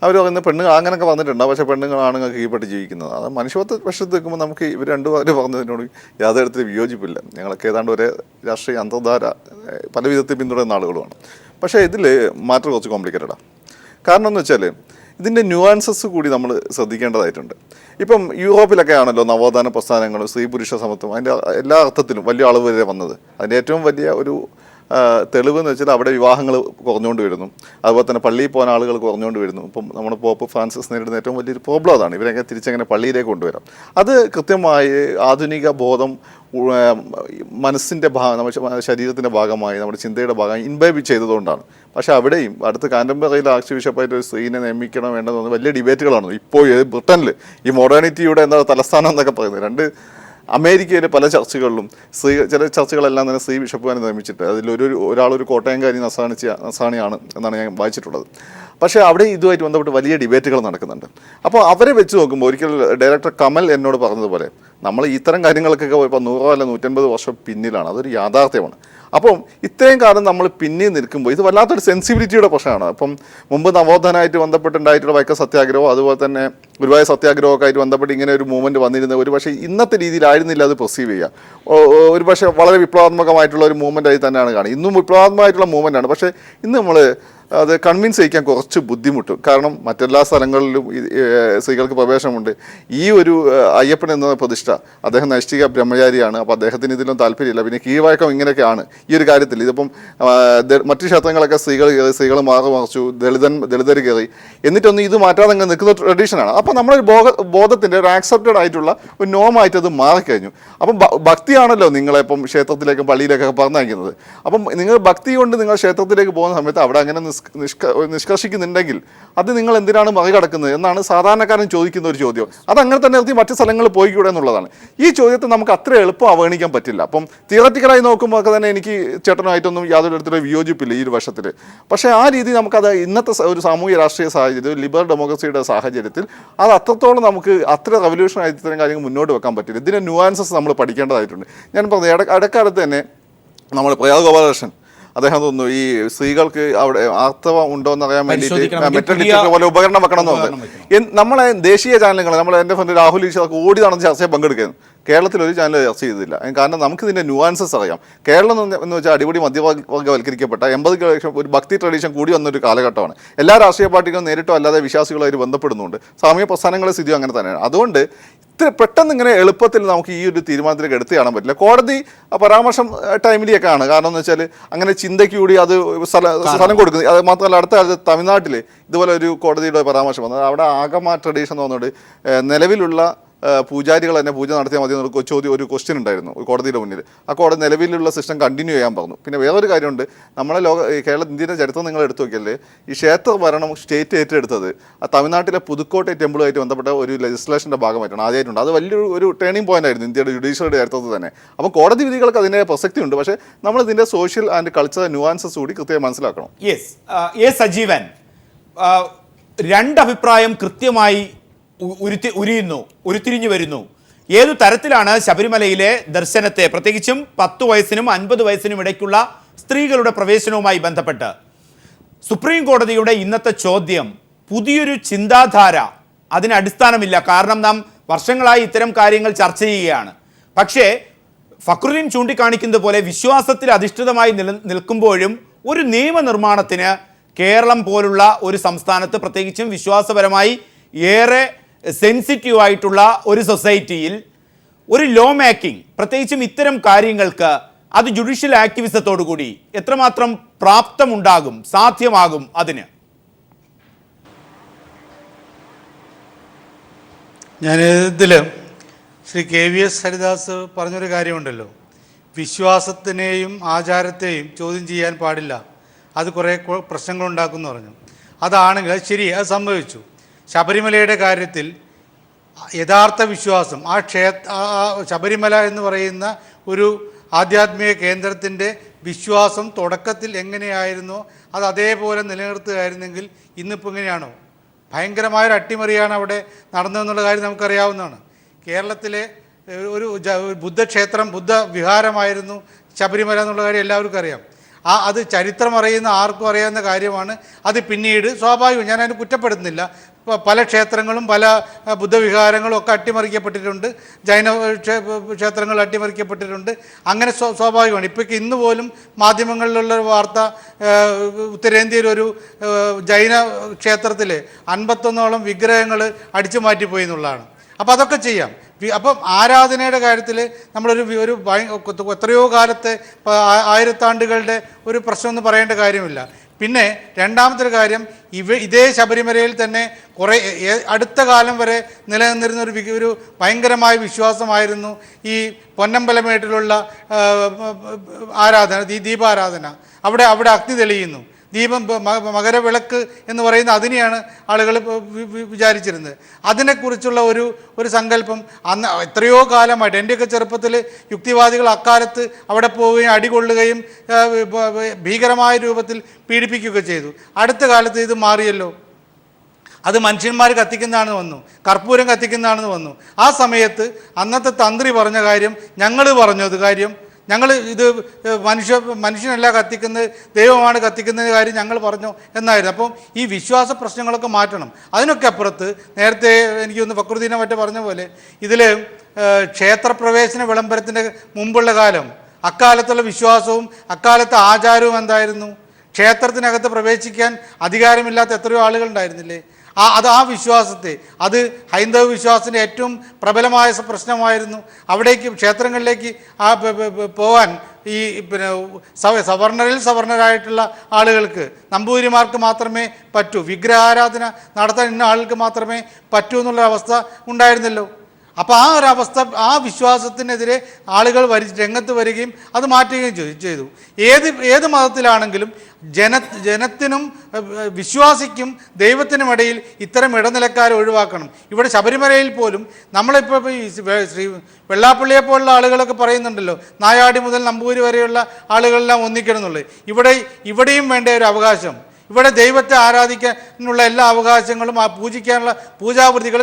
അവർ പറയുന്ന പെണ്ണുങ്ങൾ അങ്ങനെയൊക്കെ വന്നിട്ടുണ്ട്, പക്ഷേ പെണ്ണുങ്ങൾ ആണുങ്ങൾക്ക് കീഴ്പ്പെട്ട് ജീവിക്കുന്നത്. അത് മനുഷ്യപക്ഷത്ത് നിൽക്കുമ്പോൾ നമുക്ക് ഇവർ രണ്ടുപേരും പറഞ്ഞതിനോട് യാതൊരു തരത്തിൽ വിയോജിപ്പില്ല. ഞങ്ങളൊക്കെ ഏതാണ്ട് ഒരേ രാഷ്ട്രീയ അന്തർധാര പല വിധത്തിൽ പിന്തുടരുന്ന ആളുകളുമാണ്. പക്ഷേ ഇതിൽ മാറ്റർ കുറച്ച് കോംപ്ലിക്കേറ്റഡാണ്. കാരണം എന്ന് വെച്ചാൽ ഇതിൻ്റെ ന്യൂആൻസസ് കൂടി നമ്മൾ ശ്രദ്ധിക്കേണ്ടതായിട്ടുണ്ട്. ഇപ്പം യൂറോപ്പിലൊക്കെ ആണല്ലോ നവോത്ഥാന പ്രസ്ഥാനങ്ങളും സ്ത്രീ പുരുഷ സമത്വം അതിൻ്റെ എല്ലാ അർത്ഥത്തിലും വലിയ അളവ് വരെ വന്നത്. അതിൻ്റെ ഏറ്റവും വലിയ ഒരു തെളിവ് എന്ന് വെച്ചാൽ അവിടെ വിവാഹങ്ങൾ കുറഞ്ഞുകൊണ്ട് വരുന്നു, അതുപോലെ തന്നെ പള്ളിയിൽ പോകുന്ന ആളുകൾ കുറഞ്ഞുകൊണ്ട് വരുന്നു. ഇപ്പം നമ്മുടെ പോപ്പ് ഫ്രാൻസിസ് നേരിടുന്ന ഏറ്റവും വലിയൊരു പ്രോബ്ലം അതാണ്. ഇവരൊക്കെ തിരിച്ചെങ്ങനെ പള്ളിയിലേക്ക് കൊണ്ടുവരാം. അത് കൃത്യമായി ആധുനിക ബോധം മനസ്സിൻ്റെ നമ്മുടെ ശരീരത്തിൻ്റെ ഭാഗമായി നമ്മുടെ ചിന്തയുടെ ഭാഗമായി ഇൻബൈബ് ചെയ്തതുകൊണ്ടാണ്. പക്ഷേ അവിടെയും അടുത്ത കാൻറ്റംബറയിൽ ആർച്ച് ബിഷപ്പായിട്ട് ഒരു സ്ത്രീനെ നിയമിക്കണം വേണ്ടതെന്ന് വലിയ ഡിബേറ്റുകളാണ് ഇപ്പോൾ ബ്രിട്ടനിൽ. ഈ മോഡേണിറ്റിയുടെ എന്താ തലസ്ഥാനം എന്നൊക്കെ പറയുന്നത്. അമേരിക്കയിലെ പല ചർച്ചുകളിലും ചില ചർച്ചകളെല്ലാം തന്നെ സ്ത്രീ ബിഷപ്പുകാരെ നിയമിച്ചിട്ട് ഒരാളൊരു കോട്ടയംകാരി നസാണിയാണ് എന്നാണ് ഞാൻ വായിച്ചിട്ടുള്ളത്. പക്ഷേ അവിടെ ഇതുമായിട്ട് ബന്ധപ്പെട്ട് വലിയ ഡിബേറ്റുകൾ നടക്കുന്നുണ്ട്. അപ്പോൾ അവരെ വെച്ച് നോക്കുമ്പോൾ ഒരിക്കൽ ഡയറക്ടർ കമൽ എന്നോട് പറഞ്ഞതുപോലെ നമ്മൾ ഇത്തരം കാര്യങ്ങൾക്കൊക്കെ ഇപ്പോൾ 100 അല്ല 150 വർഷം പിന്നിലാണ്. അതൊരു യാഥാർത്ഥ്യമാണ്. അപ്പം ഇത്രയും കാലം നമ്മൾ പിന്നിൽ നിൽക്കുമ്പോൾ ഇത് വല്ലാത്തൊരു സെൻസിബിലിറ്റിയുടെ പ്രശ്നമാണ്. അപ്പം മുമ്പ് നവോത്ഥാനമായിട്ട് ബന്ധപ്പെട്ടുണ്ടായിട്ടുള്ള വൈക്കം സത്യാഗ്രഹമോ അതുപോലെ തന്നെ ഗുരുവായൂർ സത്യാഗ്രഹമൊക്കെ ആയിട്ട് ബന്ധപ്പെട്ട് ഇങ്ങനെ ഒരു മൂവ്മെൻറ്റ് വന്നിരുന്നത് ഒരു പക്ഷേ ഇന്നത്തെ രീതിയിലായിരുന്നില്ല അത് പെർസീവ് ചെയ്യുക. ഒരു പക്ഷേ വളരെ വിപ്ലവാത്മകമായിട്ടുള്ള ഒരു മൂവ്മെൻറ്റായി തന്നെയാണ് കാണുക. ഇന്നും വിപ്ലവാത്മകമായിട്ടുള്ള മൂവ്മെൻറ്റാണ്. പക്ഷേ ഇന്ന് നമ്മൾ അത് കൺവിൻസ് ചെയ്യിക്കാൻ കുറച്ച് ബുദ്ധിമുട്ടും. കാരണം മറ്റെല്ലാ സ്ഥലങ്ങളിലും സ്ത്രീകൾക്ക് പ്രവേശനമുണ്ട്. ഈ ഒരു അയ്യപ്പൻ എന്ന പ്രതിഷ്ഠ അദ്ദേഹം നൈഷ്ഠിക ബ്രഹ്മചാരിയാണ്. അപ്പോൾ അദ്ദേഹത്തിന് ഇതിലും താല്പര്യമില്ല. പിന്നെ കീഴ്വഴക്കം ഇങ്ങനെയൊക്കെയാണ് ഈ ഒരു കാര്യത്തിൽ. ഇതിപ്പം മറ്റു ക്ഷേത്രങ്ങളൊക്കെ സ്ത്രീകൾ മറിച്ചു, ദളിതർ കയറി, എന്നിട്ടൊന്നും ഇത് മാറ്റാതെ അങ്ങ് നിൽക്കുന്ന ട്രഡീഷനാണ്. അപ്പോൾ നമ്മളൊരു ബോധത്തിൻ്റെ ഒരു ആക്സെപ്റ്റഡ് ആയിട്ടുള്ള ഒരു നോമായിട്ട് അത് മാറിക്കഴിഞ്ഞു. അപ്പം ഭക്തിയാണല്ലോ നിങ്ങളെപ്പം ക്ഷേത്രത്തിലേക്കും പള്ളിയിലേക്കൊക്കെ പറഞ്ഞയക്കുന്നത്. അപ്പം നിങ്ങൾ ഭക്തി കൊണ്ട് നിങ്ങൾ ക്ഷേത്രത്തിലേക്ക് പോകുന്ന സമയത്ത് അവിടെ അങ്ങനെ നിഷ്കർഷിക്കുന്നുണ്ടെങ്കിൽ അത് നിങ്ങൾ എന്തിനാണ് മറികടക്കുന്നത് എന്നാണ് സാധാരണക്കാരൻ ചോദിക്കുന്ന ഒരു ചോദ്യം. അതങ്ങനെ തന്നെ നിർത്തി മറ്റു സ്ഥലങ്ങളിൽ പോയിക്കൂടെ എന്നുള്ളതാണ്. ഈ ചോദ്യത്തെ നമുക്ക് അത്ര എളുപ്പം അവഗണിക്കാൻ പറ്റില്ല. അപ്പം തിയററ്റിക്കലായി നോക്കുമ്പോൾ ഒക്കെ തന്നെ എനിക്ക് ചേട്ടനായിട്ടൊന്നും യാതൊരു തരത്തിലുള്ള വിയോജിപ്പില്ല ഈ ഒരു വർഷത്തിൽ. പക്ഷേ ആ രീതി നമുക്കത് ഇന്നത്തെ ഒരു സാമൂഹ്യ രാഷ്ട്രീയ സാഹചര്യം, ലിബറൽ ഡെമോക്രസിയുടെ സാഹചര്യത്തിൽ അത് അത്രത്തോളം നമുക്ക് അത്ര റവല്യൂഷനായി ഇത്തരം കാര്യങ്ങൾ മുന്നോട്ട് വെക്കാൻ പറ്റില്ല. ഇതിൻ്റെ ന്യൂആൻസസ് നമ്മൾ പഠിക്കേണ്ടതായിട്ടുണ്ട്. ഞാൻ പറഞ്ഞു ഇടക്കാലത്ത് തന്നെ നമ്മൾ പ്രയാഗ് ഗോപാലകൃഷ്ണൻ അദ്ദേഹം തോന്നുന്നു ഈ സ്ത്രീകൾക്ക് അവിടെ ആർത്തവം ഉണ്ടോ എന്ന് അറിയാൻ വേണ്ടിയിട്ട് മെറ്റൽ ഡിറ്റക്ടർ പോലെ ഉപകരണം വെക്കണം എന്ന് പറഞ്ഞു. നമ്മളെ ദേശീയ ചാനലുകൾ എൻ്റെ ഫ്രണ്ട് രാഹുൽ ഈശ്വർക്ക് ഓടി നടന്ന് ചർച്ചയിൽ പങ്കെടുക്കുന്നു. കേരളത്തിൽ ഒരു ചാനൽ ചർച്ച ചെയ്തില്ല. കാരണം നമുക്കിതിൻ്റെ ന്യൂവാൻസസ് അറിയാം. കേരളം എന്ന് വെച്ചാൽ അടിപൊളി മധ്യവർഗവൽക്കരിക്കപ്പെട്ട 80 ലക്ഷം ഒരു ഭക്തി ട്രഡീഷൻ കൂടി വന്നൊരു കാലഘട്ടമാണ്. എല്ലാ രാഷ്ട്രീയ പാർട്ടികളും നേരിട്ടോ അല്ലാതെ വിശ്വാസികളായിട്ട് ബന്ധപ്പെടുന്നുണ്ട്. സാമൂഹ്യ പ്രസ്ഥാനങ്ങളെ സ്ഥിതി അങ്ങനെ തന്നെയാണ്. അതുകൊണ്ട് ഇത്ര പെട്ടെന്ന് ഇങ്ങനെ എളുപ്പത്തിൽ നമുക്ക് ഈ ഒരു തീരുമാനത്തിലേക്ക് എടുത്തു കാണാൻ പറ്റില്ല. കോടതി പരാമർശം ടൈമിലൊക്കെ ആണ്. കാരണം എന്ന് വെച്ചാൽ അങ്ങനെ ചിന്തയ്ക്ക് കൂടി അത് സ്ഥലം കൊടുക്കുന്നത്. അത് മാത്രമല്ല അടുത്ത കാലത്ത് തമിഴ്നാട്ടിൽ ഇതുപോലെ ഒരു കോടതിയുടെ പരാമർശം വന്നത്. അവിടെ ആഗമ ട്രഡീഷൻ എന്ന് പറഞ്ഞുകൊണ്ട് നിലവിലുള്ള പൂജാരികൾ തന്നെ പൂജ നടത്തിയാൽ മതി എന്നൊരു ഒരു ക്വസ്റ്റ്യൻ ഉണ്ടായിരുന്നു കോടതിയുടെ മുന്നിൽ. ആ കോടതി നിലവിലുള്ള സിസ്റ്റം കണ്ടിന്യൂ ചെയ്യാൻ പറഞ്ഞു. പിന്നെ വേറൊരു കാര്യമുണ്ട്, നമ്മളെ ഇന്ത്യയുടെ ചരിത്രം നിങ്ങൾ എടുത്തു നോക്കിയല്ലേ, ഈ ക്ഷേത്ര ഭരണം സ്റ്റേറ്റ് ഏറ്റെടുത്തത് ആ തമിഴ്നാട്ടിലെ പുതുക്കോട്ടை ടെമ്പിളുമായിട്ട് ബന്ധപ്പെട്ട ഒരു ലെജിസ്ലേഷൻ്റെ ഭാഗമായിട്ടാണ്. ആദ്യമായിട്ടുണ്ട്. അത് വലിയൊരു ടേണിംഗ് പോയിന്റ് ആയിരുന്നു ഇന്ത്യയുടെ ജുഡീഷ്യറിയുടെ ചരിത്രത്തിൽ തന്നെ. അപ്പം കോടതി വിധികൾക്ക് അതിൻ്റെ പ്രസക്തി ഉണ്ട്. പക്ഷേ നമ്മൾ ഇതിൻ്റെ സോഷ്യൽ ആൻഡ് കൾച്ചറൽ ന്യൂവാൻസസ് കൂടി കൃത്യമായി മനസ്സിലാക്കണം. യെസ് സജീവൻ, രണ്ടഭിപ്രായം കൃത്യമായി ഉരുത്തിരിഞ്ഞു വരുന്നു. ഏതു തരത്തിലാണ് ശബരിമലയിലെ ദർശനത്തെ, പ്രത്യേകിച്ചും 10 വയസ്സിനും 50 വയസ്സിനും ഇടയ്ക്കുള്ള സ്ത്രീകളുടെ പ്രവേശനവുമായി ബന്ധപ്പെട്ട് സുപ്രീം കോടതിയുടെ ഇന്നത്തെ ചോദ്യം പുതിയൊരു ചിന്താധാര, അതിന് അടിസ്ഥാനമില്ല. കാരണം നാം വർഷങ്ങളായി ഇത്തരം കാര്യങ്ങൾ ചർച്ച ചെയ്യുകയാണ്. പക്ഷേ ഫക്രുദ്ദീൻ ചൂണ്ടിക്കാണിക്കുന്നത് പോലെ വിശ്വാസത്തിൽ അധിഷ്ഠിതമായി നിൽക്കുമ്പോഴും ഒരു നിയമനിർമ്മാണത്തിന് കേരളം പോലുള്ള ഒരു സംസ്ഥാനത്ത്, പ്രത്യേകിച്ചും വിശ്വാസപരമായി ഏറെ സെൻസിറ്റീവ് ആയിട്ടുള്ള ഒരു സൊസൈറ്റിയിൽ ഒരു ലോ മേക്കിംഗ്, പ്രത്യേകിച്ചും ഇത്തരം കാര്യങ്ങൾക്ക് അത് ജുഡീഷ്യൽ ആക്ടിവിസത്തോടു കൂടി എത്രമാത്രം പ്രാപ്തമുണ്ടാകും, സാധ്യമാകും? അതിന് ഇതിൽ ശ്രീ KVS ഹരിദാസ് പറഞ്ഞൊരു കാര്യമുണ്ടല്ലോ, വിശ്വാസത്തിനെയും ആചാരത്തെയും ചോദ്യം ചെയ്യാൻ പാടില്ല, അത് കുറേ പ്രശ്നങ്ങളുണ്ടാക്കുമെന്ന് പറഞ്ഞു. അതാണെങ്കിൽ ശരി, അത് സംഭവിച്ചു. ശബരിമലയുടെ കാര്യത്തിൽ യഥാർത്ഥ വിശ്വാസം, ശബരിമല എന്ന് പറയുന്ന ഒരു ആധ്യാത്മിക കേന്ദ്രത്തിൻ്റെ വിശ്വാസം തുടക്കത്തിൽ എങ്ങനെയായിരുന്നോ അത് അതേപോലെ നിലനിർത്തുകയായിരുന്നെങ്കിൽ ഇന്നിപ്പോൾ ഇങ്ങനെയാണോ? ഭയങ്കരമായൊരു അട്ടിമറിയാണ് അവിടെ നടന്നതെന്നുള്ള കാര്യം നമുക്കറിയാവുന്നതാണ്. കേരളത്തിലെ ഒരു ബുദ്ധക്ഷേത്രം, ബുദ്ധ വിഹാരമായിരുന്നു ശബരിമല എന്നുള്ള കാര്യം എല്ലാവർക്കും അറിയാം. അത് ചരിത്രം അറിയുന്ന ആർക്കും അറിയാവുന്ന കാര്യമാണ്. അത് പിന്നീട് സ്വാഭാവികം, ഞാൻ അതിന് കുറ്റപ്പെടുത്തുന്നില്ല, പല ക്ഷേത്രങ്ങളും പല ബുദ്ധവിഹാരങ്ങളും ഒക്കെ അട്ടിമറിക്കപ്പെട്ടിട്ടുണ്ട്, ജൈന ക്ഷേത്രങ്ങൾ അട്ടിമറിക്കപ്പെട്ടിട്ടുണ്ട്. അങ്ങനെ സ്വാഭാവികമാണ്. ഇപ്പോൾ ഇന്ന് പോലും മാധ്യമങ്ങളിലുള്ള വാർത്ത, ഉത്തരേന്ത്യയിലൊരു ജൈന ക്ഷേത്രത്തിൽ 51ഓളം വിഗ്രഹങ്ങൾ അടിച്ചു മാറ്റിപ്പോയി എന്നുള്ളതാണ്. അപ്പോൾ അതൊക്കെ ചെയ്യാം. അപ്പം ആരാധനയുടെ കാര്യത്തിൽ നമ്മളൊരു എത്രയോ കാലത്തെ ആയിരത്താണ്ടുകളുടെ ഒരു പ്രശ്നമൊന്നും പറയേണ്ട കാര്യമില്ല. പിന്നെ രണ്ടാമത്തെ കാര്യം, ഇതേ ശബരിമലയിൽ തന്നെ കുറേ അടുത്ത കാലം വരെ നിലനിന്നിരുന്ന ഒരു ഭയങ്കരമായ വിശ്വാസമായിരുന്നു ഈ പൊന്നമ്പലമേട്ടിലുള്ള ആരാധന, ദീപാരാധന. അവിടെ അഗ്നി തെളിയുന്നു, ദീപം, മകരവിളക്ക് എന്ന് പറയുന്ന അതിനെയാണ് ആളുകൾ വിചാരിച്ചിരുന്നത്. അതിനെക്കുറിച്ചുള്ള ഒരു സങ്കല്പം അന്ന് എത്രയോ കാലമായിട്ട്, എൻ്റെയൊക്കെ ചെറുപ്പത്തിൽ യുക്തിവാദികൾ അക്കാലത്ത് അവിടെ പോവുകയും അടികൊള്ളുകയും ഭീകരമായ രൂപത്തിൽ പീഡിപ്പിക്കുകയൊക്കെ ചെയ്തു. അടുത്ത കാലത്ത് ഇത് മാറിയല്ലോ. അത് മനുഷ്യന്മാർ കത്തിക്കുന്നതാണെന്ന് വന്നു, കർപ്പൂരം കത്തിക്കുന്നതാണെന്ന് വന്നു. ആ സമയത്ത് അന്നത്തെ തന്ത്രി പറഞ്ഞ കാര്യം, ഞങ്ങൾ പറഞ്ഞത് കാര്യം, ഞങ്ങൾ ഇത് മനുഷ്യനല്ല കത്തിക്കുന്നത്, ദൈവമാണ് കത്തിക്കുന്ന കാര്യം ഞങ്ങൾ പറഞ്ഞു എന്നായിരുന്നു. അപ്പം ഈ വിശ്വാസ പ്രശ്നങ്ങളൊക്കെ മാറ്റണം. അതിനൊക്കെ അപ്പുറത്ത് നേരത്തെ എനിക്കൊന്ന് ഫക്രുദ്ദീനെ മറ്റേ പറഞ്ഞ പോലെ ഇതിൽ ക്ഷേത്രപ്രവേശന വിളംബരത്തിൻ്റെ മുമ്പുള്ള കാലം, അക്കാലത്തുള്ള വിശ്വാസവും അക്കാലത്തെ ആചാരവും എന്തായിരുന്നു? ക്ഷേത്രത്തിനകത്ത് പ്രവേശിക്കാൻ അധികാരമില്ലാത്ത എത്രയോ ആളുകളുണ്ടായിരുന്നില്ലേ? ആ വിശ്വാസത്തെ, അത് ഹൈന്ദവ വിശ്വാസത്തിൻ്റെ ഏറ്റവും പ്രബലമായ പ്രശ്നമായിരുന്നു. അവിടേക്ക് ക്ഷേത്രങ്ങളിലേക്ക് പോകാൻ ഈ പിന്നെ സവർണരായിട്ടുള്ള ആളുകൾക്ക്, നമ്പൂതിരിമാർക്ക് മാത്രമേ പറ്റൂ, വിഗ്രഹാരാധന നടത്താൻ ഇന്ന ആളുകൾക്ക് മാത്രമേ പറ്റൂ എന്നുള്ള അവസ്ഥ ഉണ്ടായിരുന്നല്ലോ. അപ്പോൾ ആ ഒരു അവസ്ഥ, ആ വിശ്വാസത്തിനെതിരെ ആളുകൾ രംഗത്ത് വരികയും അത് മാറ്റുകയും ചെയ്തു. ഏത് മതത്തിലാണെങ്കിലും ജനത്തിനും വിശ്വാസിക്കും ദൈവത്തിനുമിടയിൽ ഇത്തരം ഇടനിലക്കാരെ ഒഴിവാക്കണം. ഇവിടെ ശബരിമലയിൽ പോലും നമ്മളിപ്പോൾ ശ്രീ വെള്ളാപ്പള്ളിയെ പോലുള്ള ആളുകളൊക്കെ പറയുന്നുണ്ടല്ലോ, നായാടി മുതൽ നമ്പൂരി വരെയുള്ള ആളുകളെല്ലാം ഒന്നിക്കണം എന്നുള്ളത്. ഇവിടെയും വേണ്ട ഒരു അവകാശം. ഇവിടെ ദൈവത്തെ ആരാധിക്കാനുള്ള എല്ലാ അവകാശങ്ങളും ആ പൂജിക്കാനുള്ള പൂജാവൃത്തികൾ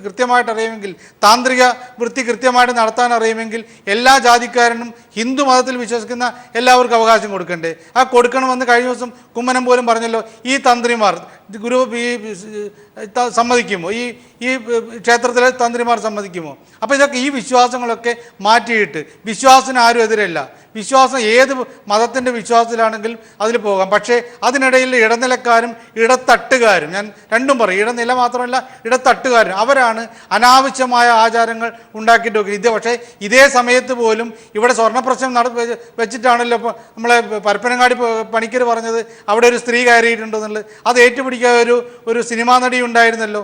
കൃത്യമായിട്ട് അറിയുമെങ്കിൽ, താന്ത്രിക വൃത്തി കൃത്യമായിട്ട് നടത്താൻ അറിയുമെങ്കിൽ എല്ലാ ജാതിക്കാരനും ഹിന്ദു മതത്തിൽ വിശ്വസിക്കുന്ന എല്ലാവർക്കും അവകാശം കൊടുക്കണ്ടേ? ആ കൊടുക്കണമെന്ന് കഴിഞ്ഞ ദിവസം കുമ്മനം പോലും പറഞ്ഞല്ലോ. ഈ തന്ത്രിമാർ ഗുരു സമ്മതിക്കുമോ? ഈ ക്ഷേത്രത്തിലെ തന്ത്രിമാർ സമ്മതിക്കുമോ? അപ്പോൾ ഇതൊക്കെ ഈ വിശ്വാസങ്ങളൊക്കെ മാറ്റിയിട്ട്, വിശ്വാസത്തിന് ആരും എതിരല്ല, വിശ്വാസം ഏത് മതത്തിൻ്റെ വിശ്വാസത്തിലാണെങ്കിലും അതിൽ പോകാം. പക്ഷേ അതിനിടയിൽ ഇടനിലക്കാരും ഇടത്തട്ടുകാരും, ഞാൻ രണ്ടും പറയും, ഇടനില മാത്രമല്ല ഇടത്തട്ടുകാരും, അവരാണ് അനാവശ്യമായ ആചാരങ്ങൾ ഉണ്ടാക്കിയിട്ട് വെക്കുന്നത്. പക്ഷേ ഇതേ സമയത്ത് പോലും ഇവിടെ സ്വർണ്ണപ്രശ്നം വെച്ചിട്ടാണല്ലോ ഇപ്പോൾ നമ്മളെ പരപ്പനങ്ങാടി പണിക്കർ പറഞ്ഞത് അവിടെ ഒരു സ്ത്രീ കയറിയിട്ടുണ്ടെന്നുള്ളത്. അത് ഏറ്റുപിടിക്കാൻ ഒരു സിനിമാ നടി ഉണ്ടായിരുന്നല്ലോ.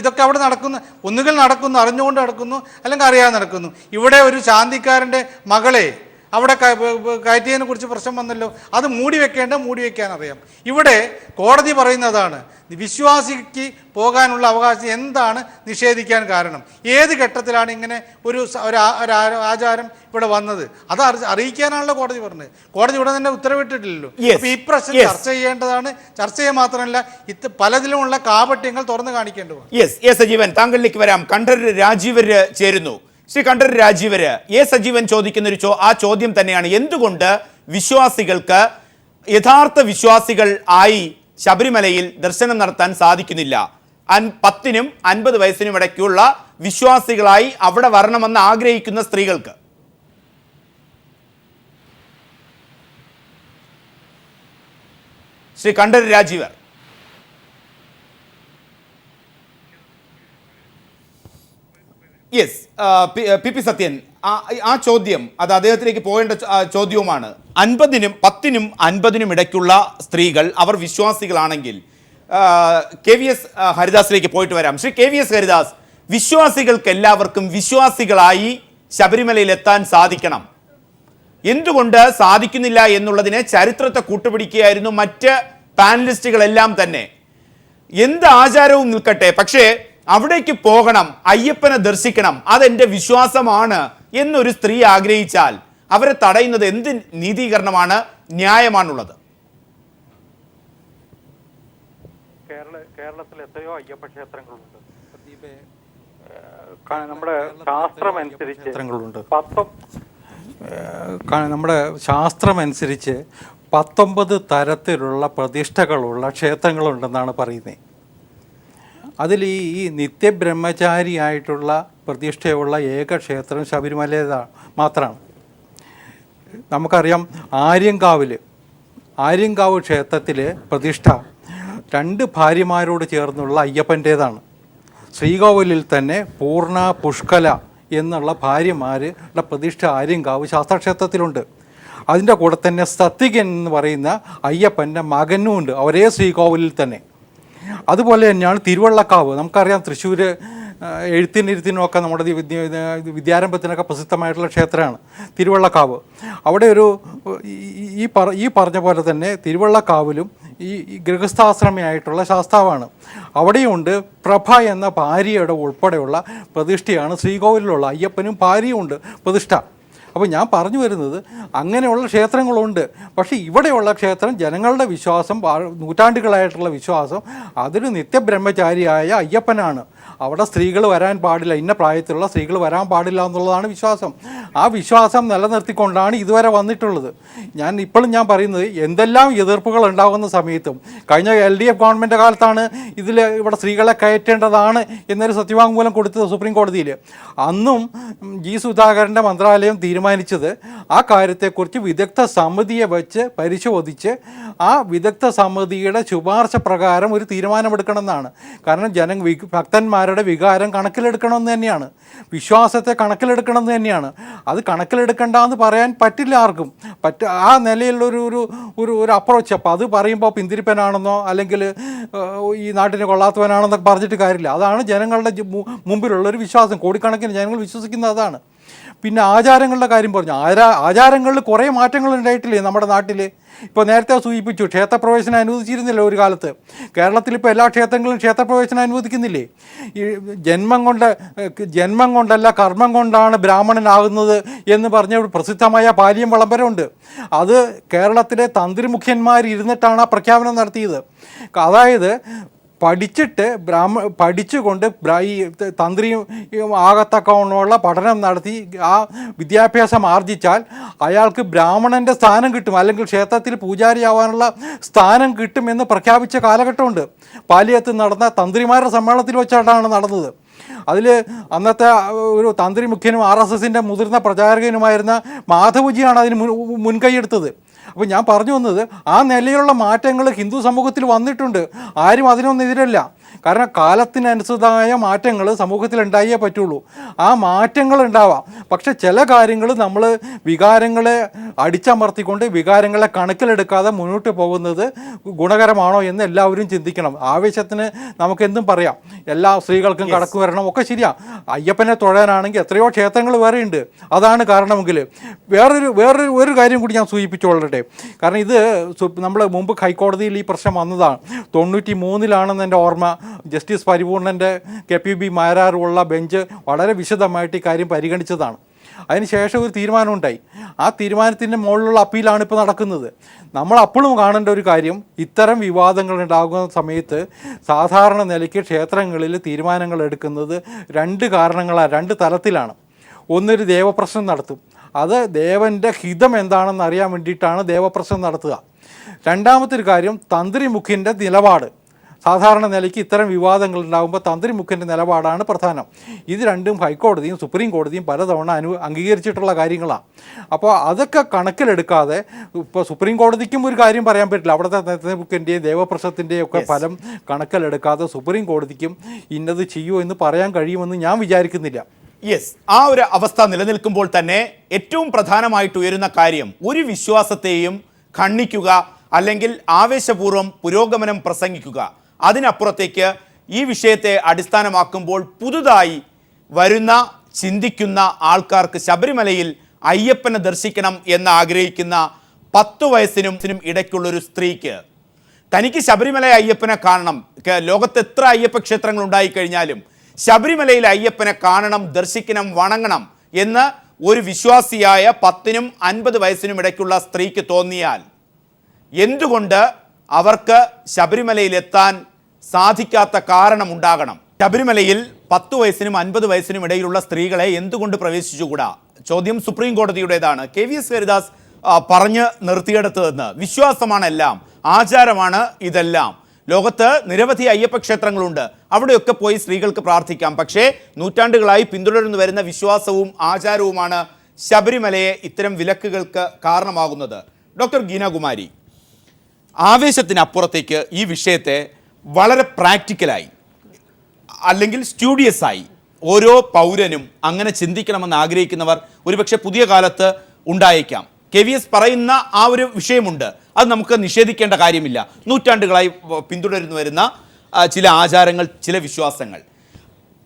ഇതൊക്കെ അവിടെ നടക്കുന്നു, ഒന്നുകിൽ നടക്കുന്നു, അറിഞ്ഞുകൊണ്ട് നടക്കുന്നു, അല്ലെങ്കിൽ അറിയാതെ നടക്കുന്നു. ഇവിടെ ഒരു ശാന്തിക്കാരൻ്റെ മകളെ അവിടെ കയറ്റിയതിനെ കുറിച്ച് പ്രശ്നം വന്നല്ലോ. അത് മൂടി വെക്കാൻ അറിയാം. ഇവിടെ കോടതി പറയുന്നതാണ് വിശ്വാസിക്ക് പോകാനുള്ള അവകാശം എന്താണ് നിഷേധിക്കാൻ കാരണം, ഏത് ഘട്ടത്തിലാണ് ഇങ്ങനെ ഒരു ആചാരം ഇവിടെ വന്നത്, അത് അറിയിക്കാനാണല്ലോ കോടതി പറഞ്ഞത്. കോടതി ഇവിടെ തന്നെ ഉത്തരവിട്ടിട്ടില്ലല്ലോ. അപ്പൊ ഈ പ്രശ്നം ചർച്ച ചെയ്യേണ്ടതാണ്. ചർച്ച ചെയ്യാൻ മാത്രമല്ല, പലതിലുമുള്ള കാപട്യങ്ങൾ തുറന്നു കാണിക്കേണ്ടതാണ്. സജീവൻ, താങ്കളിലേക്ക് വരാം. കണ്ഠരര് രാജീവര് ചേരുന്നു. ശ്രീ കണ്ഠരര് രാജീവര്, സജീവൻ ചോദിക്കുന്ന ആ ചോദ്യം തന്നെയാണ്. എന്തുകൊണ്ട് വിശ്വാസികൾക്ക്, യഥാർത്ഥ വിശ്വാസികൾ ആയി ശബരിമലയിൽ ദർശനം നടത്താൻ സാധിക്കുന്നില്ല? 10നും 50 വയസ്സിനും ഇടയ്ക്കുള്ള വിശ്വാസികളായി അവിടെ വരണമെന്ന് ആഗ്രഹിക്കുന്ന സ്ത്രീകൾക്ക്. ശ്രീ കണ്ഠരര് രാജീവർ. പി സത്യൻ, ആ ചോദ്യം അത് അദ്ദേഹത്തിലേക്ക് പോകേണ്ട ചോദ്യവുമാണ്. 10നും 50നും ഇടയ്ക്കുള്ള സ്ത്രീകൾ അവർ വിശ്വാസികളാണെങ്കിൽ, KVS ഹരിദാസിലേക്ക് പോയിട്ട് വരാം. ശ്രീ KVS ഹരിദാസ്, വിശ്വാസികൾക്ക് എല്ലാവർക്കും വിശ്വാസികളായി ശബരിമലയിൽ എത്താൻ സാധിക്കണം. എന്തുകൊണ്ട് സാധിക്കുന്നില്ല എന്നുള്ളതിനെ ചരിത്രത്തെ കൂട്ടുപിടിക്കുകയായിരുന്നു മറ്റ് പാനലിസ്റ്റുകളെല്ലാം തന്നെ. എന്ത് ആചാരവും നിൽക്കട്ടെ, പക്ഷേ അവിടേക്ക് പോകണം, അയ്യപ്പനെ ദർശിക്കണം, അതെന്റെ വിശ്വാസമാണ് എന്നൊരു സ്ത്രീ ആഗ്രഹിച്ചാൽ അവരെ തടയുന്നത് എന്ത് നീതീകരണമാണ്, ന്യായമാണുള്ളത്? കേരളത്തിൽ എത്രയോ അയ്യപ്പ ക്ഷേത്രങ്ങളുണ്ട്. നമ്മുടെ ശാസ്ത്രമനുസരിച്ച് 19 തരത്തിലുള്ള പ്രതിഷ്ഠകളുള്ള ക്ഷേത്രങ്ങളുണ്ടെന്നാണ് പറയുന്നത്. അതിൽ ഈ നിത്യബ്രഹ്മചാരിയായിട്ടുള്ള പ്രതിഷ്ഠയുള്ള ഏക ക്ഷേത്രം ശബരിമല മാത്രമാണ്. നമുക്കറിയാം, ആര്യങ്കാവ് ക്ഷേത്രത്തിലെ പ്രതിഷ്ഠ 2 ഭാര്യമാരോട് ചേർന്നുള്ള അയ്യപ്പൻ്റേതാണ്. ശ്രീകോവിലിൽ തന്നെ പൂർണ്ണ, പുഷ്കല എന്നുള്ള ഭാര്യമാരുടെ പ്രതിഷ്ഠ ആര്യങ്കാവ് ശാസ്താക്ഷേത്രത്തിലുണ്ട്. അതിൻ്റെ കൂടെ തന്നെ സത്യകൻ എന്ന് പറയുന്ന അയ്യപ്പൻ്റെ മകനുമുണ്ട്, ഒരേ ശ്രീകോവിലിൽ തന്നെ. അതുപോലെ തന്നെയാണ് തിരുവള്ളക്കാവ്. നമുക്കറിയാം, തൃശ്ശൂർ എഴുത്തിനിരുത്തിനുമൊക്കെ നമ്മുടെ വിദ്യാരംഭത്തിനൊക്കെ പ്രസിദ്ധമായിട്ടുള്ള ക്ഷേത്രമാണ് തിരുവള്ളക്കാവ്. അവിടെ ഈ പറഞ്ഞ പോലെ തന്നെ തിരുവള്ളക്കാവിലും ഈ ഗൃഹസ്ഥാശ്രമിയായിട്ടുള്ള ശാസ്താവാണ്. അവിടെയുണ്ട് പ്രഭ എന്ന ഭാര്യയുടെ ഉൾപ്പെടെയുള്ള പ്രതിഷ്ഠയാണ് ശ്രീകോവിലുള്ള. അയ്യപ്പനും ഭാര്യയുമുണ്ട് പ്രതിഷ്ഠ. അപ്പോൾ ഞാൻ പറഞ്ഞു വരുന്നത്, അങ്ങനെയുള്ള ക്ഷേത്രങ്ങളുണ്ട്. പക്ഷേ ഇവിടെയുള്ള ക്ഷേത്രം ജനങ്ങളുടെ വിശ്വാസം, നൂറ്റാണ്ടുകളായിട്ടുള്ള വിശ്വാസം, അതൊരു നിത്യബ്രഹ്മചാരിയായ അയ്യപ്പനാണ്. അവിടെ സ്ത്രീകൾ വരാൻ പാടില്ല, ഇന്ന പ്രായത്തിലുള്ള സ്ത്രീകൾ വരാൻ പാടില്ല എന്നുള്ളതാണ് വിശ്വാസം. ആ വിശ്വാസം നിലനിർത്തിക്കൊണ്ടാണ് ഇതുവരെ വന്നിട്ടുള്ളത്. ഇപ്പോഴും ഞാൻ പറയുന്നത്, എന്തെല്ലാം എതിർപ്പുകൾ ഉണ്ടാകുന്ന സമയത്തും, കഴിഞ്ഞ LDF ഗവൺമെൻറ് കാലത്താണ് ഇവിടെ സ്ത്രീകളെ കയറ്റേണ്ടതാണ് എന്നൊരു സത്യവാങ്മൂലം കൊടുത്തത് സുപ്രീം കോടതിയിൽ. അന്നും G. സുധാകരൻ്റെ മന്ത്രാലയം തീരുമാനിച്ചത് ആ കാര്യത്തെക്കുറിച്ച് വിദഗ്ധ സമിതിയെ വെച്ച് പരിശോധിച്ച് ആ വിദഗ്ധ സമിതിയുടെ ശുപാർശ പ്രകാരം ഒരു തീരുമാനമെടുക്കണമെന്നാണ്. കാരണം ഭക്തന്മാരുടെ വികാരം കണക്കിലെടുക്കണമെന്ന് തന്നെയാണ്, വിശ്വാസത്തെ കണക്കിലെടുക്കണമെന്ന് തന്നെയാണ്. അത് കണക്കിലെടുക്കണ്ടെന്ന് പറയാൻ പറ്റില്ല ആർക്കും. ആ നിലയിലുള്ളൊരു ഒരു അപ്രോച്ച്. അപ്പോൾ അത് പറയുമ്പോൾ പിന്തിരിപ്പനാണെന്നോ അല്ലെങ്കിൽ ഈ നാട്ടിന് കൊള്ളാത്തവനാണെന്നൊക്കെ പറഞ്ഞിട്ട് കാര്യമില്ല. അതാണ് ജനങ്ങളുടെ മുമ്പിലുള്ളൊരു വിശ്വാസം. കോടിക്കണക്കിന് ജനങ്ങൾ വിശ്വസിക്കുന്നത് അതാണ്. പിന്നെ ആചാരങ്ങളുടെ കാര്യം പറഞ്ഞു. ആചാരങ്ങളിൽ കുറേ മാറ്റങ്ങൾ ഉണ്ടായിട്ടില്ലേ നമ്മുടെ നാട്ടിൽ? ഇപ്പോൾ നേരത്തെ സൂചിപ്പിച്ചു, ക്ഷേത്രപ്രവേശനം അനുവദിച്ചിരുന്നില്ല ഒരു കാലത്ത്. കേരളത്തിൽ ഇപ്പോൾ എല്ലാ ക്ഷേത്രങ്ങളിലും ക്ഷേത്രപ്രവേശനം അനുവദിക്കുന്നില്ലേ? ഈ ജന്മം കൊണ്ടല്ല കർമ്മം കൊണ്ടാണ് ബ്രാഹ്മണനാകുന്നത് എന്ന് പറഞ്ഞ ഒരു പ്രസിദ്ധമായ പാലിയം വിളംബരമുണ്ട്. അത് കേരളത്തിലെ തന്ത്രിമുഖ്യന്മാരിരുന്നിട്ടാണ് ആ പ്രഖ്യാപനം നടത്തിയത്. അതായത് പഠിച്ചുകൊണ്ട് ഈ തന്ത്രിയും ആകത്തക്കവണ്ണമുള്ള പഠനം നടത്തി ആ വിദ്യാഭ്യാസം ആർജിച്ചാൽ അയാൾക്ക് ബ്രാഹ്മണൻ്റെ സ്ഥാനം കിട്ടും, അല്ലെങ്കിൽ ക്ഷേത്രത്തിൽ പൂജാരിയാവാനുള്ള സ്ഥാനം കിട്ടുമെന്ന് പ്രഖ്യാപിച്ച കാലഘട്ടമുണ്ട്. പാലിയത്ത് നടന്ന തന്ത്രിമാരുടെ സമ്മേളനത്തിൽ വെച്ചാണ് നടന്നത്. അതിൽ അന്നത്തെ ഒരു തന്ത്രി മുഖ്യനും RSSൻ്റെ മുതിർന്ന പ്രചാരകനുമായിരുന്ന മാധവജിയാണ് അതിന് മുൻകൈയെടുത്തത്. അപ്പോൾ ഞാൻ പറഞ്ഞു വന്നത്, ആ നിലയിലുള്ള മാറ്റങ്ങൾ ഹിന്ദു സമൂഹത്തിൽ വന്നിട്ടുണ്ട്. ആരും അതിനൊന്നും എതിരല്ല. കാരണം കാലത്തിനനുസൃതമായ മാറ്റങ്ങൾ സമൂഹത്തിൽ ഉണ്ടായേ പറ്റുള്ളൂ. ആ മാറ്റങ്ങൾ ഉണ്ടാവാം, പക്ഷെ ചില കാര്യങ്ങൾ നമ്മൾ വികാരങ്ങളെ അടിച്ചമർത്തിക്കൊണ്ട് വികാരങ്ങളെ കണക്കിലെടുക്കാതെ മുന്നോട്ട് പോകുന്നത് ഗുണകരമാണോ എന്ന് എല്ലാവരും ചിന്തിക്കണം. ആവേശത്തിന് നമുക്കെന്തും പറയാം, എല്ലാ സ്ത്രീകൾക്കും കടക്ക് വരണം, ഒക്കെ ശരിയാ. അയ്യപ്പനെ തൊഴാനാണെങ്കിൽ എത്രയോ ക്ഷേത്രങ്ങൾ വേറെയുണ്ട്. അതാണ് കാരണമെങ്കിൽ വേറൊരു കാര്യം കൂടി ഞാൻ സൂചിപ്പിച്ചുകൊള്ളട്ടെ. കാരണം ഇത് നമ്മൾ മുമ്പ് ഹൈക്കോടതിയിൽ ഈ പ്രശ്നം വന്നതാണ്. 93-ലാണെന്ന് എൻ്റെ ഓർമ്മ. ജസ്റ്റിസ് പരിപൂർണൻ്റെ KPB മാരാറുള്ള ബെഞ്ച് വളരെ വിശദമായിട്ട് ഈ കാര്യം പരിഗണിച്ചതാണ്. അതിനുശേഷം ഒരു തീരുമാനമുണ്ടായി. ആ തീരുമാനത്തിൻ്റെ മുകളിലുള്ള അപ്പീലാണ് ഇപ്പോൾ നടക്കുന്നത്. നമ്മൾ അപ്പോഴും കാണേണ്ട ഒരു കാര്യം, ഇത്തരം വിവാദങ്ങൾ ഉണ്ടാകുന്ന സമയത്ത് സാധാരണ നിലയ്ക്ക് ക്ഷേത്രങ്ങളിൽ തീരുമാനങ്ങൾ എടുക്കുന്നത് രണ്ട് തലത്തിലാണ്. ഒന്നൊരു ദേവപ്രശ്നം നടത്തും. അത് ദേവൻ്റെ ഹിതം എന്താണെന്ന് അറിയാൻ വേണ്ടിയിട്ടാണ് ദേവപ്രശ്നം നടത്തുക. രണ്ടാമത്തെ ഒരു കാര്യം, തന്ത്രിമുഖ്യൻ്റെ നിലപാട്. സാധാരണ നിലയ്ക്ക് ഇത്തരം വിവാദങ്ങൾ ഉണ്ടാകുമ്പോൾ തന്ത്രിമുഖ്യൻ്റെ നിലപാടാണ് പ്രധാനം. ഇത് രണ്ടും ഹൈക്കോടതിയും സുപ്രീം കോടതിയും പലതവണ അംഗീകരിച്ചിട്ടുള്ള കാര്യങ്ങളാണ്. അപ്പോൾ അതൊക്കെ കണക്കിലെടുക്കാതെ ഇപ്പോൾ സുപ്രീം കോടതിക്കും ഒരു കാര്യം പറയാൻ പറ്റില്ല. അവിടുത്തെ തന്ത്രിമുഖ്യൻ്റെയും ദേവപ്രശ്നത്തിൻ്റെയും ഒക്കെ ഫലം കണക്കിലെടുക്കാതെ സുപ്രീം കോടതിക്കും ഇന്നത് ചെയ്യുമോ എന്ന് പറയാൻ കഴിയുമെന്ന് ഞാൻ വിചാരിക്കുന്നില്ല. യെസ്, ആ ഒരു അവസ്ഥ നിലനിൽക്കുമ്പോൾ തന്നെ ഏറ്റവും പ്രധാനമായിട്ട് ഉയരുന്ന കാര്യം, ഒരു വിശ്വാസത്തെയും ഖണ്ഡിക്കുക അല്ലെങ്കിൽ ആവേശപൂർവ്വം പുരോഗമനം പ്രസംഗിക്കുക, അതിനപ്പുറത്തേക്ക് ഈ വിഷയത്തെ അടിസ്ഥാനമാക്കുമ്പോൾ പുതുതായി വരുന്ന ചിന്തിക്കുന്ന ആൾക്കാർക്ക് ശബരിമലയിൽ അയ്യപ്പനെ ദർശിക്കണം എന്ന് ആഗ്രഹിക്കുന്ന 10 വയസ്സിനും ഇടയ്ക്കുള്ളൊരു സ്ത്രീക്ക് തനിക്ക് ശബരിമല അയ്യപ്പനെ കാണണം, ലോകത്ത് എത്ര അയ്യപ്പ ക്ഷേത്രങ്ങൾ ഉണ്ടായിക്കഴിഞ്ഞാലും ശബരിമലയിൽ അയ്യപ്പനെ കാണണം, ദർശിക്കണം, വണങ്ങണം എന്ന് ഒരു വിശ്വാസിയായ 10നും 50 വയസ്സിനും ഇടയ്ക്കുള്ള സ്ത്രീക്ക് തോന്നിയാൽ എന്തുകൊണ്ട് അവർക്ക് ശബരിമലയിലെത്താൻ സാധിക്കാത്ത കാരണമുണ്ടാകണം? ശബരിമലയിൽ 10 വയസ്സിനും 50 വയസ്സിനും ഇടയിലുള്ള സ്ത്രീകളെ എന്തുകൊണ്ട് പ്രവേശിച്ചുകൂടാ? ചോദ്യം സുപ്രീം കോടതിയുടേതാണ്. KVS ഹരിദാസ് പറഞ്ഞ് നിർത്തിയെടുത്തതെന്ന്, വിശ്വാസമാണ് എല്ലാം, ആചാരമാണ് ഇതെല്ലാം. ലോകത്ത് നിരവധി അയ്യപ്പ ക്ഷേത്രങ്ങളുണ്ട്, അവിടെയൊക്കെ പോയി സ്ത്രീകൾക്ക് പ്രാർത്ഥിക്കാം. പക്ഷേ നൂറ്റാണ്ടുകളായി പിന്തുടർന്നു വരുന്ന വിശ്വാസവും ആചാരവുമാണ് ശബരിമലയെ ഇത്തരം വിലക്കുകൾക്ക് കാരണമാകുന്നത്. ഡോക്ടർ ഗീനാകുമാരി, ആവേശത്തിനപ്പുറത്തേക്ക് ഈ വിഷയത്തെ വളരെ പ്രാക്ടിക്കലായി അല്ലെങ്കിൽ സ്റ്റുഡിയസ് ആയി ഓരോ പൗരനും അങ്ങനെ ചിന്തിക്കണമെന്ന് ആഗ്രഹിക്കുന്നവർ ഒരുപക്ഷെ പുതിയ കാലത്ത് ഉണ്ടായേക്കാം. KVS പറയുന്ന ആ ഒരു വിഷയമുണ്ട്, അത് നമുക്ക് നിഷേധിക്കേണ്ട കാര്യമില്ല. നൂറ്റാണ്ടുകളായി പിന്തുടരുന്നു വരുന്ന ചില ആചാരങ്ങൾ, ചില വിശ്വാസങ്ങൾ.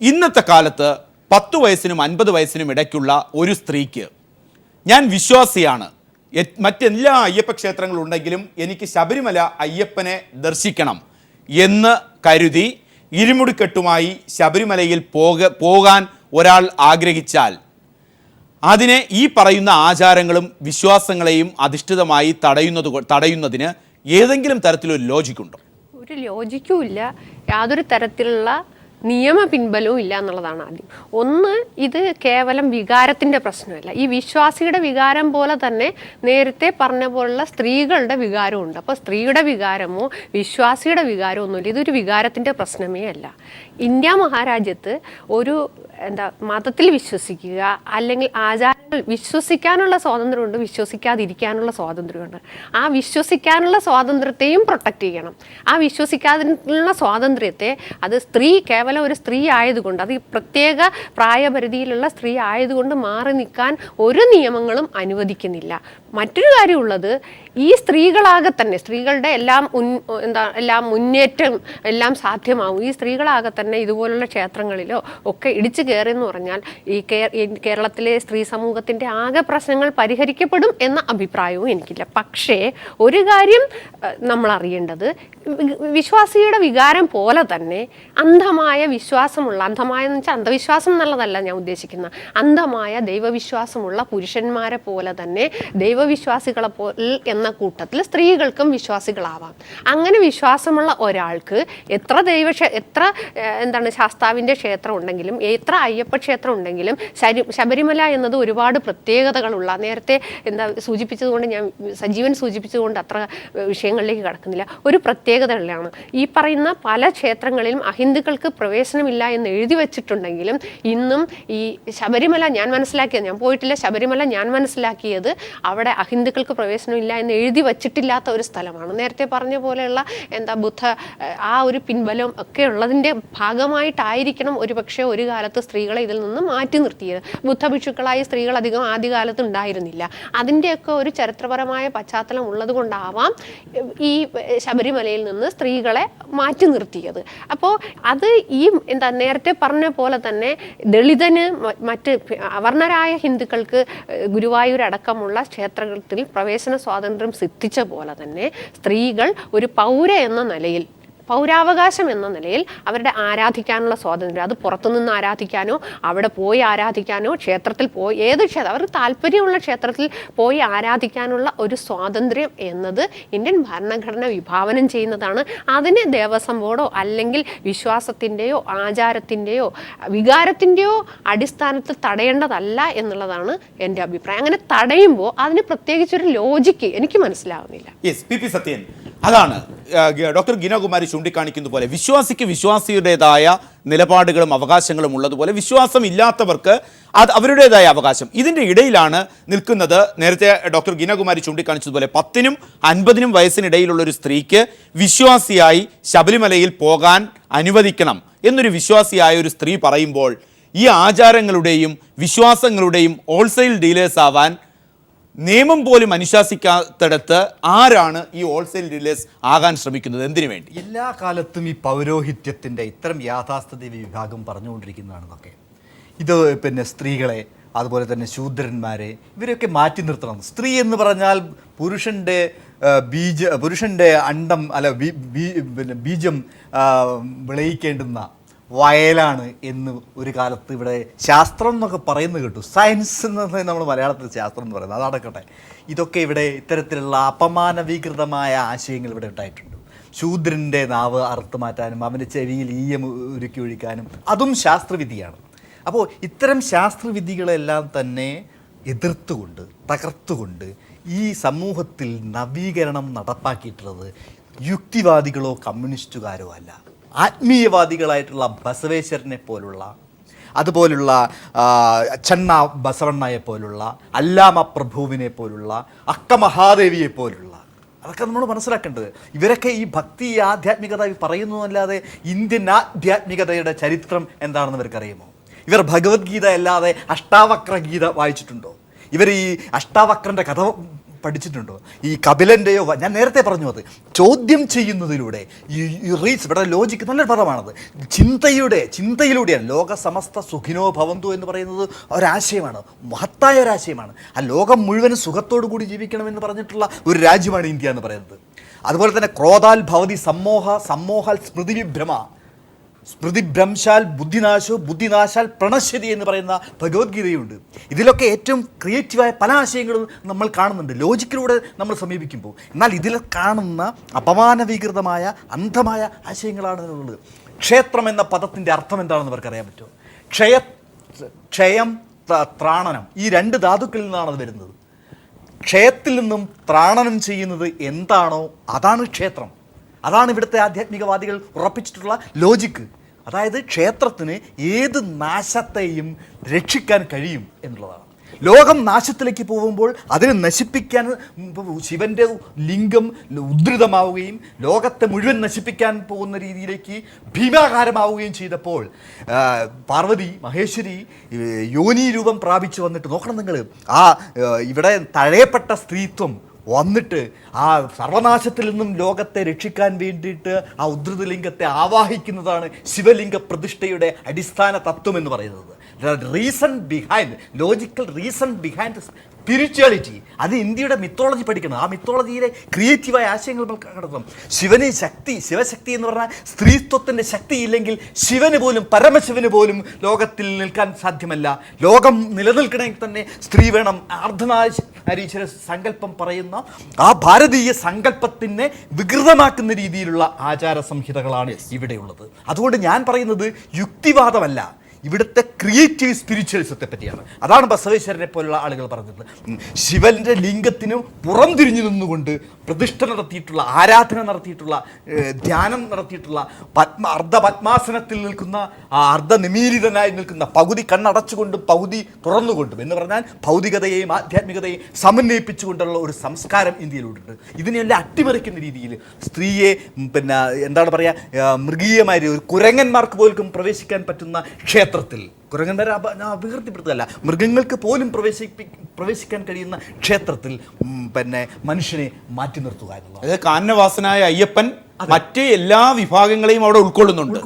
ഇന്നത്തെ കാലത്ത് 10 വയസ്സിനും 50 വയസ്സിനും ഇടയ്ക്കുള്ള ഒരു സ്ത്രീക്ക് ഞാൻ വിശ്വാസിയാണ്, മറ്റെല്ലാ അയ്യപ്പ ക്ഷേത്രങ്ങളുണ്ടെങ്കിലും എനിക്ക് ശബരിമല അയ്യപ്പനെ ദർശിക്കണം എന്ന് കരുതി ഇരുമുടിക്കെട്ടുമായി ശബരിമലയിൽ പോകാൻ ഒരാൾ ആഗ്രഹിച്ചാൽ അതിനെ ഈ പറയുന്ന ആചാരങ്ങളും വിശ്വാസങ്ങളെയും അധിഷ്ഠിതമായി തടയുന്നതിന് ഏതെങ്കിലും തരത്തിലൊരു ലോജിക്കുണ്ടോ? ഒരു ലോജിക്കും ഇല്ല, യാതൊരു തരത്തിലുള്ള നിയമ പിൻബലവും ഇല്ല എന്നുള്ളതാണ് ആദ്യം. ഒന്ന്, ഇത് കേവലം വികാരത്തിൻ്റെ പ്രശ്നമല്ല. ഈ വിശ്വാസിയുടെ വികാരം പോലെ തന്നെ നേരത്തെ പറഞ്ഞ പോലുള്ള സ്ത്രീകളുടെ വികാരമുണ്ട്. അപ്പോൾ സ്ത്രീയുടെ വികാരമോ വിശ്വാസിയുടെ വികാരമോ ഒന്നുമില്ല, ഇതൊരു വികാരത്തിൻ്റെ പ്രശ്നമേ അല്ല. ഇന്ത്യ മഹാരാജ്യത്ത് ഒരു മതത്തിൽ വിശ്വസിക്കുക അല്ലെങ്കിൽ ആചാരങ്ങൾ വിശ്വസിക്കാനുള്ള സ്വാതന്ത്ര്യമുണ്ട്, വിശ്വസിക്കാതിരിക്കാനുള്ള സ്വാതന്ത്ര്യമുണ്ട്. ആ വിശ്വസിക്കാനുള്ള സ്വാതന്ത്ര്യത്തെയും പ്രൊട്ടക്റ്റ് ചെയ്യണം. ആ വിശ്വസിക്കാതിനുള്ള സ്വാതന്ത്ര്യത്തെ അത് കേവലം ഒരു സ്ത്രീ ആയതുകൊണ്ട്, അത് പ്രത്യേക പ്രായപരിധിയിലുള്ള സ്ത്രീ ആയതുകൊണ്ട് മാറി നിൽക്കാൻ ഒരു നിയമങ്ങളും അനുവദിക്കുന്നില്ല. മറ്റൊരു കാര്യമുള്ളത്, ഈ സ്ത്രീകളാകെ തന്നെ, സ്ത്രീകളുടെ എല്ലാം മുന്നേറ്റം എല്ലാം സാധ്യമാവും ഈ സ്ത്രീകളാകെ തന്നെ ഇതുപോലുള്ള ക്ഷേത്രങ്ങളിലോ ഒക്കെ ഇടിച്ചു കയറിയെന്ന് പറഞ്ഞാൽ ഈ കേരളത്തിലെ സ്ത്രീ സമൂഹത്തിൻ്റെ ആകെ പ്രശ്നങ്ങൾ പരിഹരിക്കപ്പെടും എന്ന അഭിപ്രായവും എനിക്കില്ല. പക്ഷേ ഒരു കാര്യം നമ്മൾ അറിയേണ്ടത്, വിശ്വാസിയുടെ വികാരം പോലെ തന്നെ അന്ധമായ വിശ്വാസമുള്ള, അന്ധമായെന്ന് വെച്ചാൽ അന്ധവിശ്വാസം എന്നുള്ളതല്ല ഞാൻ ഉദ്ദേശിക്കുന്നത്, അന്ധമായ ദൈവവിശ്വാസമുള്ള പുരുഷന്മാരെ പോലെ തന്നെ ദൈവവിശ്വാസികളെ പോലെ എന്ന കൂട്ടത്തിൽ സ്ത്രീകൾക്കും വിശ്വാസികളാവാം. അങ്ങനെ വിശ്വാസമുള്ള ഒരാൾക്ക് എത്ര ശാസ്താവിൻ്റെ ക്ഷേത്രം ഉണ്ടെങ്കിലും, എത്ര അയ്യപ്പ ക്ഷേത്രം ഉണ്ടെങ്കിലും, ശബരിമല എന്നത് ഒരുപാട് പ്രത്യേകതകളുള്ള, നേരത്തെ സൂചിപ്പിച്ചതുകൊണ്ട് ഞാൻ സജീവൻ സൂചിപ്പിച്ചതുകൊണ്ട് അത്ര വിഷയങ്ങളിലേക്ക് കടക്കുന്നില്ല, ഒരു പ്രത്യേകതകളാണ്. ഈ പറയുന്ന പല ക്ഷേത്രങ്ങളിലും അഹിന്ദുക്കൾക്ക് പ്രവേശനമില്ല എന്ന് എഴുതി വച്ചിട്ടുണ്ടെങ്കിലും ഇന്നും ഈ ശബരിമല ഞാൻ മനസ്സിലാക്കിയത്, ഞാൻ പോയിട്ടില്ല, ശബരിമല ഞാൻ മനസ്സിലാക്കിയത് അവിടെ അഹിന്ദുക്കൾക്ക് പ്രവേശനമില്ല എന്ന് എഴുതി വച്ചിട്ടില്ലാത്ത ഒരു സ്ഥലമാണ്. നേരത്തെ പറഞ്ഞ പോലെയുള്ള ബുദ്ധ ആ ഒരു പിൻബലം ഒക്കെ ഉള്ളതിൻ്റെ ഭാഗമായിട്ടായിരിക്കണം ഒരുപക്ഷെ ഒരു കാലത്ത് സ്ത്രീകളെ ഇതിൽ നിന്ന് മാറ്റി നിർത്തിയത്. ബുദ്ധഭിക്ഷുക്കളായ സ്ത്രീകൾ അധികം ആദ്യകാലത്ത് ഉണ്ടായിരുന്നില്ല. അതിൻ്റെയൊക്കെ ഒരു ചരിത്രപരമായ പശ്ചാത്തലം ഉള്ളത് കൊണ്ടാവാം ഈ ശബരിമലയിൽ നിന്ന് സ്ത്രീകളെ മാറ്റി നിർത്തിയത്. അപ്പോൾ അത് ഈ നേരത്തെ പറഞ്ഞ പോലെ തന്നെ ദളിതന്, മറ്റ് അവർണരായ ഹിന്ദുക്കൾക്ക് ഗുരുവായൂരടക്കമുള്ള ക്ഷേത്രത്തിൽ പ്രവേശന സ്വാതന്ത്ര്യം സിദ്ധിച്ച പോലെ തന്നെ സ്ത്രീകൾ ഒരു പൗര എന്ന നിലയിൽ, പൗരാവകാശം എന്ന നിലയിൽ അവരുടെ ആരാധിക്കാനുള്ള സ്വാതന്ത്ര്യം, അത് പുറത്തുനിന്ന് ആരാധിക്കാനോ അവിടെ പോയി ആരാധിക്കാനോ, ക്ഷേത്രത്തിൽ പോയി അവർക്ക് താല്പര്യമുള്ള ക്ഷേത്രത്തിൽ പോയി ആരാധിക്കാനുള്ള ഒരു സ്വാതന്ത്ര്യം എന്നത് ഇന്ത്യൻ ഭരണഘടന വിഭാവനം ചെയ്യുന്നതാണ്. അതിന് ദേവസ്വം ബോർഡോ അല്ലെങ്കിൽ വിശ്വാസത്തിൻ്റെയോ ആചാരത്തിൻ്റെയോ വികാരത്തിൻ്റെയോ അടിസ്ഥാനത്തിൽ തടയേണ്ടതല്ല എന്നുള്ളതാണ് എൻ്റെ അഭിപ്രായം. അങ്ങനെ തടയുമ്പോൾ അതിന് പ്രത്യേകിച്ചൊരു ലോജിക്ക് എനിക്ക് മനസ്സിലാവുന്നില്ല. പി സത്യൻ, അതാണ് ഡോക്ടർ ഗീനാകുമാരി ചൂണ്ടിക്കാണിക്കുന്ന പോലെ വിശ്വാസിക്ക് വിശ്വാസിയുടേതായ നിലപാടുകളും അവകാശങ്ങളും ഉള്ളതുപോലെ വിശ്വാസം ഇല്ലാത്തവർക്ക് അത് അവരുടേതായ അവകാശം. ഇതിൻ്റെ ഇടയിലാണ് നിൽക്കുന്നത്. നേരത്തെ ഡോക്ടർ ഗീനാകുമാരി ചൂണ്ടിക്കാണിച്ചതുപോലെ 10നും 50നും വയസ്സിനിടയിലുള്ള ഒരു സ്ത്രീക്ക് വിശ്വാസിയായി ശബരിമലയിൽ പോകാൻ അനുവദിക്കണം എന്നൊരു വിശ്വാസിയായ ഒരു സ്ത്രീ പറയുമ്പോൾ ഈ ആചാരങ്ങളുടെയും വിശ്വാസങ്ങളുടെയും ഹോൾസെയിൽ ഡീലേഴ്സ് ആവാൻ നിയമം പോലും അനുശാസിക്കാത്തിടത്ത് ആരാണ് ഈ ഹോൾസെയിൽ ഡീലേഴ്സ് ആകാൻ ശ്രമിക്കുന്നത്? എന്തിനു വേണ്ടി? എല്ലാ കാലത്തും ഈ പൗരോഹിത്യത്തിൻ്റെ ഇത്തരം യാഥാസ്ഥിത വിഭാഗം പറഞ്ഞുകൊണ്ടിരിക്കുന്നതാണെന്നൊക്കെ. ഇത് പിന്നെ അതുപോലെ തന്നെ ശൂദ്രന്മാരെ ഇവരെയൊക്കെ മാറ്റി നിർത്തണം. സ്ത്രീ എന്ന് പറഞ്ഞാൽ പുരുഷൻ്റെ അണ്ടം പിന്നെ ബീജം വിളയിക്കേണ്ടുന്ന വയലാണ് എന്ന് ഒരു കാലത്ത് ഇവിടെ ശാസ്ത്രം എന്നൊക്കെ പറയുന്നത് കേട്ടു. സയൻസ് എന്ന് നമ്മൾ മലയാളത്തിൽ ശാസ്ത്രം എന്ന് പറയുന്നത് അതടക്കട്ടെ. ഇതൊക്കെ ഇവിടെ ഇത്തരത്തിലുള്ള അപമാനവീകൃതമായ ആശയങ്ങൾ ഇവിടെ ഉണ്ടായിട്ടുണ്ട്. ശൂദ്രൻ്റെ നാവ് അറുത്ത് മാറ്റാനും അവൻ്റെ ചെവിയിൽ ഈയം ഉരുക്കി ഒഴിക്കാനും അതും ശാസ്ത്രവിധിയാണ്. അപ്പോൾ ഇത്തരം ശാസ്ത്രവിധികളെല്ലാം തന്നെ എതിർത്തുകൊണ്ട് തകർത്തുകൊണ്ട് ഈ സമൂഹത്തിൽ നവീകരണം നടപ്പാക്കിയിട്ടുള്ളത് യുക്തിവാദികളോ കമ്മ്യൂണിസ്റ്റുകാരോ അല്ല, ആത്മീയവാദികളായിട്ടുള്ള ബസവേശ്വരനെ പോലുള്ള, അതുപോലുള്ള ചെണ്ണ ബസവണ്ണയെ പോലുള്ള, അല്ലാമ പ്രഭുവിനെ പോലുള്ള, അക്ക മഹാദേവിയെ പോലുള്ള, അതൊക്കെ നമ്മൾ മനസ്സിലാക്കേണ്ടത്. ഇവരൊക്കെ ഈ ഭക്തി ആധ്യാത്മികത പറയുന്നതല്ലാതെ ഇന്ത്യൻ ആധ്യാത്മികതയുടെ ചരിത്രം എന്താണെന്ന് ഇവർക്കറിയുമോ? ഇവർ ഭഗവത്ഗീത അല്ലാതെ അഷ്ടാവക്ര ഗീത വായിച്ചിട്ടുണ്ടോ? ഇവർ ഈ അഷ്ടാവക്രൻ്റെ കഥ പഠിച്ചിട്ടുണ്ടോ? ഈ കപിലൻ്റെയോ ഞാൻ നേരത്തെ പറഞ്ഞു, അത് ചോദ്യം ചെയ്യുന്നതിലൂടെ ഈ റീച്ച് ഇവിടെ ലോജിക്ക് നല്ലൊരു പദമാണത്. ചിന്തയിലൂടെയാണ് ലോക സമസ്ത സുഖിനോ ഭവന്തു എന്ന് പറയുന്നത് ഒരാശയമാണ്, മഹത്തായ ഒരാശയമാണ്. ആ ലോകം മുഴുവൻ സുഖത്തോടു കൂടി ജീവിക്കണമെന്ന് പറഞ്ഞിട്ടുള്ള ഒരു രാജ്യമാണ് ഇന്ത്യ എന്ന് പറയുന്നത്. അതുപോലെ തന്നെ ക്രോധാൽ ഭവതി സമ്മോഹാൽ സ്മൃതിഭ്രംശാൽ ബുദ്ധിനാശാൽ പ്രണശ്യതി എന്ന് പറയുന്ന ഭഗവത്ഗീതയുണ്ട്. ഇതിലൊക്കെ ഏറ്റവും ക്രിയേറ്റീവായ പല ആശയങ്ങളും നമ്മൾ കാണുന്നുണ്ട് ലോജിക്കിലൂടെ നമ്മൾ സമീപിക്കുമ്പോൾ. എന്നാൽ ഇതിൽ കാണുന്ന അപമാനവീകൃതമായ അന്ധമായ ആശയങ്ങളാണ് ഇതിനുള്ളത്. ക്ഷേത്രം എന്ന പദത്തിൻ്റെ അർത്ഥം എന്താണെന്ന് അവർക്കറിയാൻ പറ്റുമോ? ക്ഷയം ത്രാണനം, ഈ രണ്ട് ധാതുക്കളിൽ നിന്നാണ് അത് വരുന്നത്. ക്ഷയത്തിൽ നിന്നും ത്രാണനം ചെയ്യുന്നത് എന്താണോ അതാണ് ക്ഷേത്രം. അതാണ് ഇവിടുത്തെ ആധ്യാത്മികവാദികൾ ഉറപ്പിച്ചിട്ടുള്ള ലോജിക്ക്. അതായത് ക്ഷേത്രത്തിന് ഏത് നാശത്തെയും രക്ഷിക്കാൻ കഴിയും എന്നുള്ളതാണ്. ലോകം നാശത്തിലേക്ക് പോകുമ്പോൾ അതിനെ നശിപ്പിക്കാൻ ശിവൻ്റെ ലിംഗം ഉദ്ധൃതമാവുകയും ലോകത്തെ മുഴുവൻ നശിപ്പിക്കാൻ പോകുന്ന രീതിയിലേക്ക് ഭീമാകാരമാവുകയും ചെയ്തപ്പോൾ പാർവതി മഹേശ്വരി യോനി രൂപം പ്രാപിച്ചു വന്നിട്ട് നോക്കണം നിങ്ങൾ, ആ ഇവിടെ തഴയപ്പെട്ട സ്ത്രീത്വം വന്നിട്ട് ആ സർവനാശത്തിൽ നിന്നും ലോകത്തെ രക്ഷിക്കാൻ വേണ്ടിയിട്ട് ആ ഉദ്ധൃതലിംഗത്തെ ആവാഹിക്കുന്നതാണ് ശിവലിംഗ പ്രതിഷ്ഠയുടെ അടിസ്ഥാന തത്വം എന്ന് പറയുന്നത്. Reason behind, logical reason behind spirituality. അത് ഇന്ത്യയുടെ മിത്തോളജി പഠിക്കണം. ആ മിത്തോളജിയിലെ ക്രിയേറ്റീവായ ആശയങ്ങൾ നമുക്ക് കണ്ടെത്തണം. ശിവന് ശക്തി, ശിവശക്തി എന്ന് പറഞ്ഞാൽ സ്ത്രീത്വത്തിൻ്റെ ശക്തി ഇല്ലെങ്കിൽ ശിവന് പോലും, പരമശിവന് പോലും ലോകത്തിൽ നിൽക്കാൻ സാധ്യമല്ല. ലോകം നിലനിൽക്കണമെങ്കിൽ തന്നെ സ്ത്രീ വേണം. അർദ്ധനാരീശ്വര സങ്കല്പം പറയുന്ന ആ ഭാരതീയ സങ്കല്പത്തിനെ വികൃതമാക്കുന്ന രീതിയിലുള്ള ആചാര സംഹിതകളാണ് ഇവിടെയുള്ളത്. അതുകൊണ്ട് ഞാൻ പറയുന്നത് യുക്തിവാദമല്ല, ഇവിടുത്തെ ക്രിയേറ്റീവ് സ്പിരിച്വലിസത്തെ പറ്റിയാണ്. അതാണ് ബസവേശ്വരനെ പോലുള്ള ആളുകൾ പറഞ്ഞത്. ശിവന്റെ ലിംഗത്തിന് പുറംതിരിഞ്ഞു നിന്നുകൊണ്ട് പ്രതിഷ്ഠ നടത്തിയിട്ടുള്ള, ആരാധന നടത്തിയിട്ടുള്ള, ധ്യാനം നടത്തിയിട്ടുള്ള, അർദ്ധപത്മാസനത്തിൽ നിൽക്കുന്ന, ആ അർദ്ധനിമീലിതനായി നിൽക്കുന്ന, പകുതി കണ്ണടച്ചുകൊണ്ടും പകുതി തുറന്നുകൊണ്ടും എന്ന് പറഞ്ഞാൽ ഭൗതികതയെയും ആധ്യാത്മികതയെയും സമന്വയിപ്പിച്ചുകൊണ്ടുള്ള ഒരു സംസ്കാരം ഇന്ത്യയിലുണ്ട്. ഇതിനെല്ലാം അട്ടിമറിക്കുന്ന രീതിയിൽ സ്ത്രീയെ പിന്നെ എന്താണ് പറയുക, മൃഗീയമായ ഒരു കുരങ്ങന്മാർക്ക് പോലും പ്രവേശിക്കാൻ പറ്റുന്ന ക്ഷേത്രത്തിൽ, കുരങ്ങന്മാരെ അപകീർത്തിപ്പെടുത്തുകയല്ല, മൃഗങ്ങൾക്ക് പോലും പ്രവേശിക്കാൻ കഴിയുന്ന ക്ഷേത്രത്തിൽ പിന്നെ മനുഷ്യനെ മാറ്റി നിർത്തുക എന്നുള്ളത്. അതായത് കാനനവാസനായ അയ്യപ്പൻ മറ്റ് എല്ലാ വിഭാഗങ്ങളെയും അവിടെ ഉൾക്കൊള്ളുന്നുണ്ട്,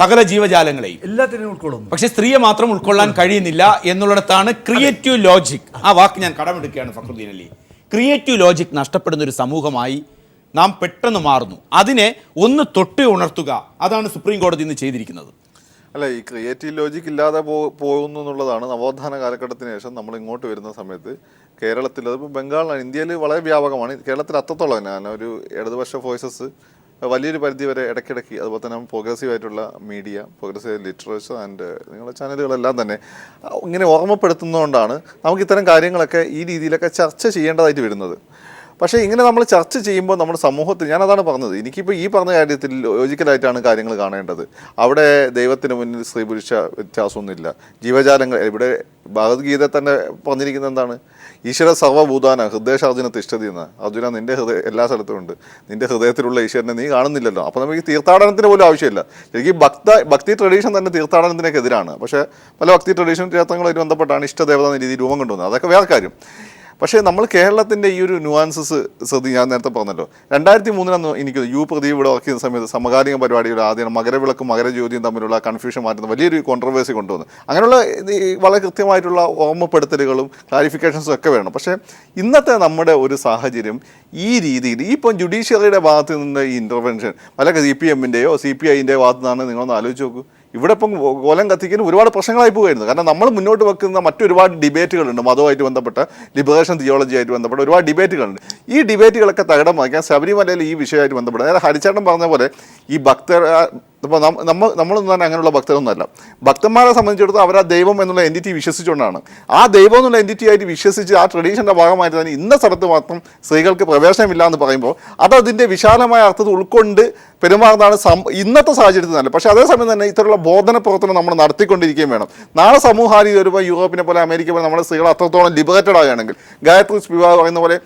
സകല ജീവജാലങ്ങളെയും എല്ലാത്തിനെയും ഉൾക്കൊള്ളുന്നു. പക്ഷെ സ്ത്രീയെ മാത്രം ഉൾക്കൊള്ളാൻ കഴിയുന്നില്ല എന്നുള്ളിടത്താണ് ക്രിയേറ്റീവ് ലോജിക്. ആ വാക്ക് ഞാൻ കടമെടുക്കുകയാണ് ഫഖ്റുദ്ദീൻ അലി. ക്രിയേറ്റീവ് ലോജിക് നഷ്ടപ്പെടുന്ന ഒരു സമൂഹമായി നാം പെട്ടെന്ന് മാറുന്നു. അതിനെ ഒന്ന് തൊട്ട് ഉണർത്തുക, അതാണ് സുപ്രീം കോടതി ഇന്ന് ചെയ്തിരിക്കുന്നത്. അല്ല, ഈ ക്രിയേറ്റീവ് ലോജിക് ഇല്ലാതെ പോകുന്നു എന്നുള്ളതാണ് നവോത്ഥാന കാലഘട്ടത്തിന് ശേഷം നമ്മൾ ഇങ്ങോട്ട് വരുന്ന സമയത്ത് കേരളത്തിൽ, അതിപ്പോൾ ബംഗാളിലാണ്, ഇന്ത്യയിൽ വളരെ വ്യാപകമാണ്, കേരളത്തിൽ അത്രത്തോളം തന്നെ. കാരണം ഒരു ഇടതുപക്ഷ ഫോഴ്സസ് വലിയൊരു പരിധി വരെ ഇടയ്ക്കിടയ്ക്ക്, അതുപോലെ തന്നെ പ്രോഗ്രസീവ് ആയിട്ടുള്ള മീഡിയ, പ്രോഗ്രസീവ് ലിറ്ററേച്ചർ ആൻഡ് നിങ്ങളുടെ ചാനലുകളെല്ലാം തന്നെ ഇങ്ങനെ ഓർമ്മപ്പെടുത്തുന്നതുകൊണ്ടാണ് നമുക്ക് ഇത്തരം കാര്യങ്ങളൊക്കെ ഈ രീതിയിലൊക്കെ ചർച്ച ചെയ്യേണ്ടതായിട്ട് വരുന്നത്. പക്ഷേ ഇങ്ങനെ നമ്മൾ ചർച്ച ചെയ്യുമ്പോൾ നമ്മുടെ സമൂഹത്തിൽ, ഞാനതാണ് പറഞ്ഞത്, എനിക്കിപ്പോൾ ഈ പറഞ്ഞ കാര്യത്തിൽ ലോജിക്കലായിട്ടാണ് കാര്യങ്ങൾ കാണേണ്ടത്. അവിടെ ദൈവത്തിന് മുന്നിൽ സ്ത്രീ പുരുഷ വ്യത്യാസമൊന്നുമില്ല. ജീവജാലങ്ങൾ, ഇവിടെ ഭഗവത്ഗീത തന്നെ പറഞ്ഞിരിക്കുന്നത് എന്താണ്? ഈശ്വര സർവ്വഭൂതാന ഹൃദയശാർജുന തിഷ്ഠതി എന്ന്. അർജുന, നിന്റെ ഹൃദയം എല്ലാ സ്ഥലത്തും ഉണ്ട്, നിന്റെ ഹൃദയത്തിലുള്ള ഈശ്വരനെ നീ കാണുന്നില്ലല്ലോ. അപ്പോൾ നമുക്ക് തീർത്ഥാടനത്തിന് പോലും ആവശ്യമില്ല. ശരിക്കും ഭക്തി ട്രഡീഷൻ തന്നെ തീർത്ഥാടനത്തിനൊക്കെ എതിരാണ്. പക്ഷേ പല ഭക്തി ട്രഡീഷൻ ക്ഷേത്രങ്ങളുമായിട്ട് ബന്ധപ്പെട്ടാണ് ഇഷ്ടദേവത എന്ന രീതിയിൽ രൂപം കൊണ്ടുവന്നത്. അതൊക്കെ വേറെ കാര്യം. പക്ഷേ നമ്മൾ കേരളത്തിൻ്റെ ഈ ഒരു ന്യൂവാൻസസ് ശ്രദ്ധി, ഞാൻ നേരത്തെ പറഞ്ഞല്ലോ, 2003 എനിക്ക് പ്രദീപ് ഇവിടെ വർക്ക് ചെയ്യുന്ന സമയത്ത് സമകാലിക പരിപാടിയുടെ ആദ്യം മകരവിളക്കും മകരജ്യോതിയും തമ്മിലുള്ള കൺഫ്യൂഷൻ മാറ്റുന്ന വലിയൊരു കോൺട്രവേഴ്സി കൊണ്ടുവന്നു. അങ്ങനെയുള്ള വളരെ കൃത്യമായിട്ടുള്ള ഓർമ്മപ്പെടുത്തലുകളും ക്ലാരിഫിക്കേഷൻസും ഒക്കെ വേണം. പക്ഷേ ഇന്നത്തെ നമ്മുടെ ഒരു സാഹചര്യം ഈ രീതിയിൽ, ഈ ഇപ്പം ജുഡീഷ്യറിയുടെ ഭാഗത്ത് നിന്ന് ഈ ഇൻ്റർവെൻഷൻ പല CPM-ൻ്റെയോ CPI-ൻ്റെയോ ഭാഗത്തു നിന്നാണ് നിങ്ങളൊന്ന് ആലോചിച്ച് നോക്കൂ. ഇവിടെ ഇപ്പം കോലം കത്തിക്കാൻ ഒരുപാട് പ്രശ്നങ്ങളായി പോകുമായിരുന്നു. കാരണം നമ്മൾ മുന്നോട്ട് വെക്കുന്ന മറ്റൊരുപാട് ഡിബേറ്റുകളുണ്ട്, മതവുമായിട്ട് ബന്ധപ്പെട്ട, ലിബറേഷൻ തിയോളജി ആയിട്ട് ബന്ധപ്പെട്ട ഒരുപാട് ഡിബേറ്റുകളുണ്ട്. ഈ ഡിബേറ്റുകളൊക്കെ തകിടം മറിക്കാൻ ശബരിമലയിൽ ഈ വിഷയമായിട്ട് ബന്ധപ്പെട്ട, അതായത് ഹരിച്ചേട്ടൻ പറഞ്ഞ പോലെ ഈ ഭക്തർ, ഇപ്പോൾ നമ്മളൊന്നും തന്നെ അങ്ങനെയുള്ള ഭക്തരൊന്നുമല്ല. ഭക്തന്മാരെ സംബന്ധിച്ചിടത്തോളം അവർ ആ ദൈവം എന്നുള്ള എൻറ്റിറ്റി വിശ്വസിച്ചുകൊണ്ടാണ്, ആ ദൈവം എന്നുള്ള എൻറ്റിറ്റി ആയിട്ട് വിശ്വസിച്ച് ആ ട്രഡീഷൻ്റെ ഭാഗമായിട്ട് തന്നെ ഇന്ന സ്ഥലത്ത് മാത്രം സ്ത്രീകൾക്ക് പ്രവേശനമില്ല എന്ന് പറയുമ്പോൾ അതിൻ്റെ വിശാലമായ അർത്ഥത്തിൽ ഉൾക്കൊണ്ട് പെരുമാറുന്നതാണ് ഇന്നത്തെ സാഹചര്യത്തിൽ നല്ല. പക്ഷേ അതേസമയം തന്നെ ഇത്തരമുള്ള ബോധന പ്രവർത്തനം നമ്മൾ നടത്തിക്കൊണ്ടിരിക്കുകയും വേണം. നാളെ സമൂഹാരി വരുമ്പോൾ യൂറോപ്പിനെ പോലെ അമേരിക്ക പോലെ നമ്മുടെ സ്ത്രീകൾ അത്രത്തോളം ലിബറേറ്റഡ് ആകുകയാണെങ്കിൽ, ഗായത്രി സ്പിവാക് പറയുന്ന പോലെ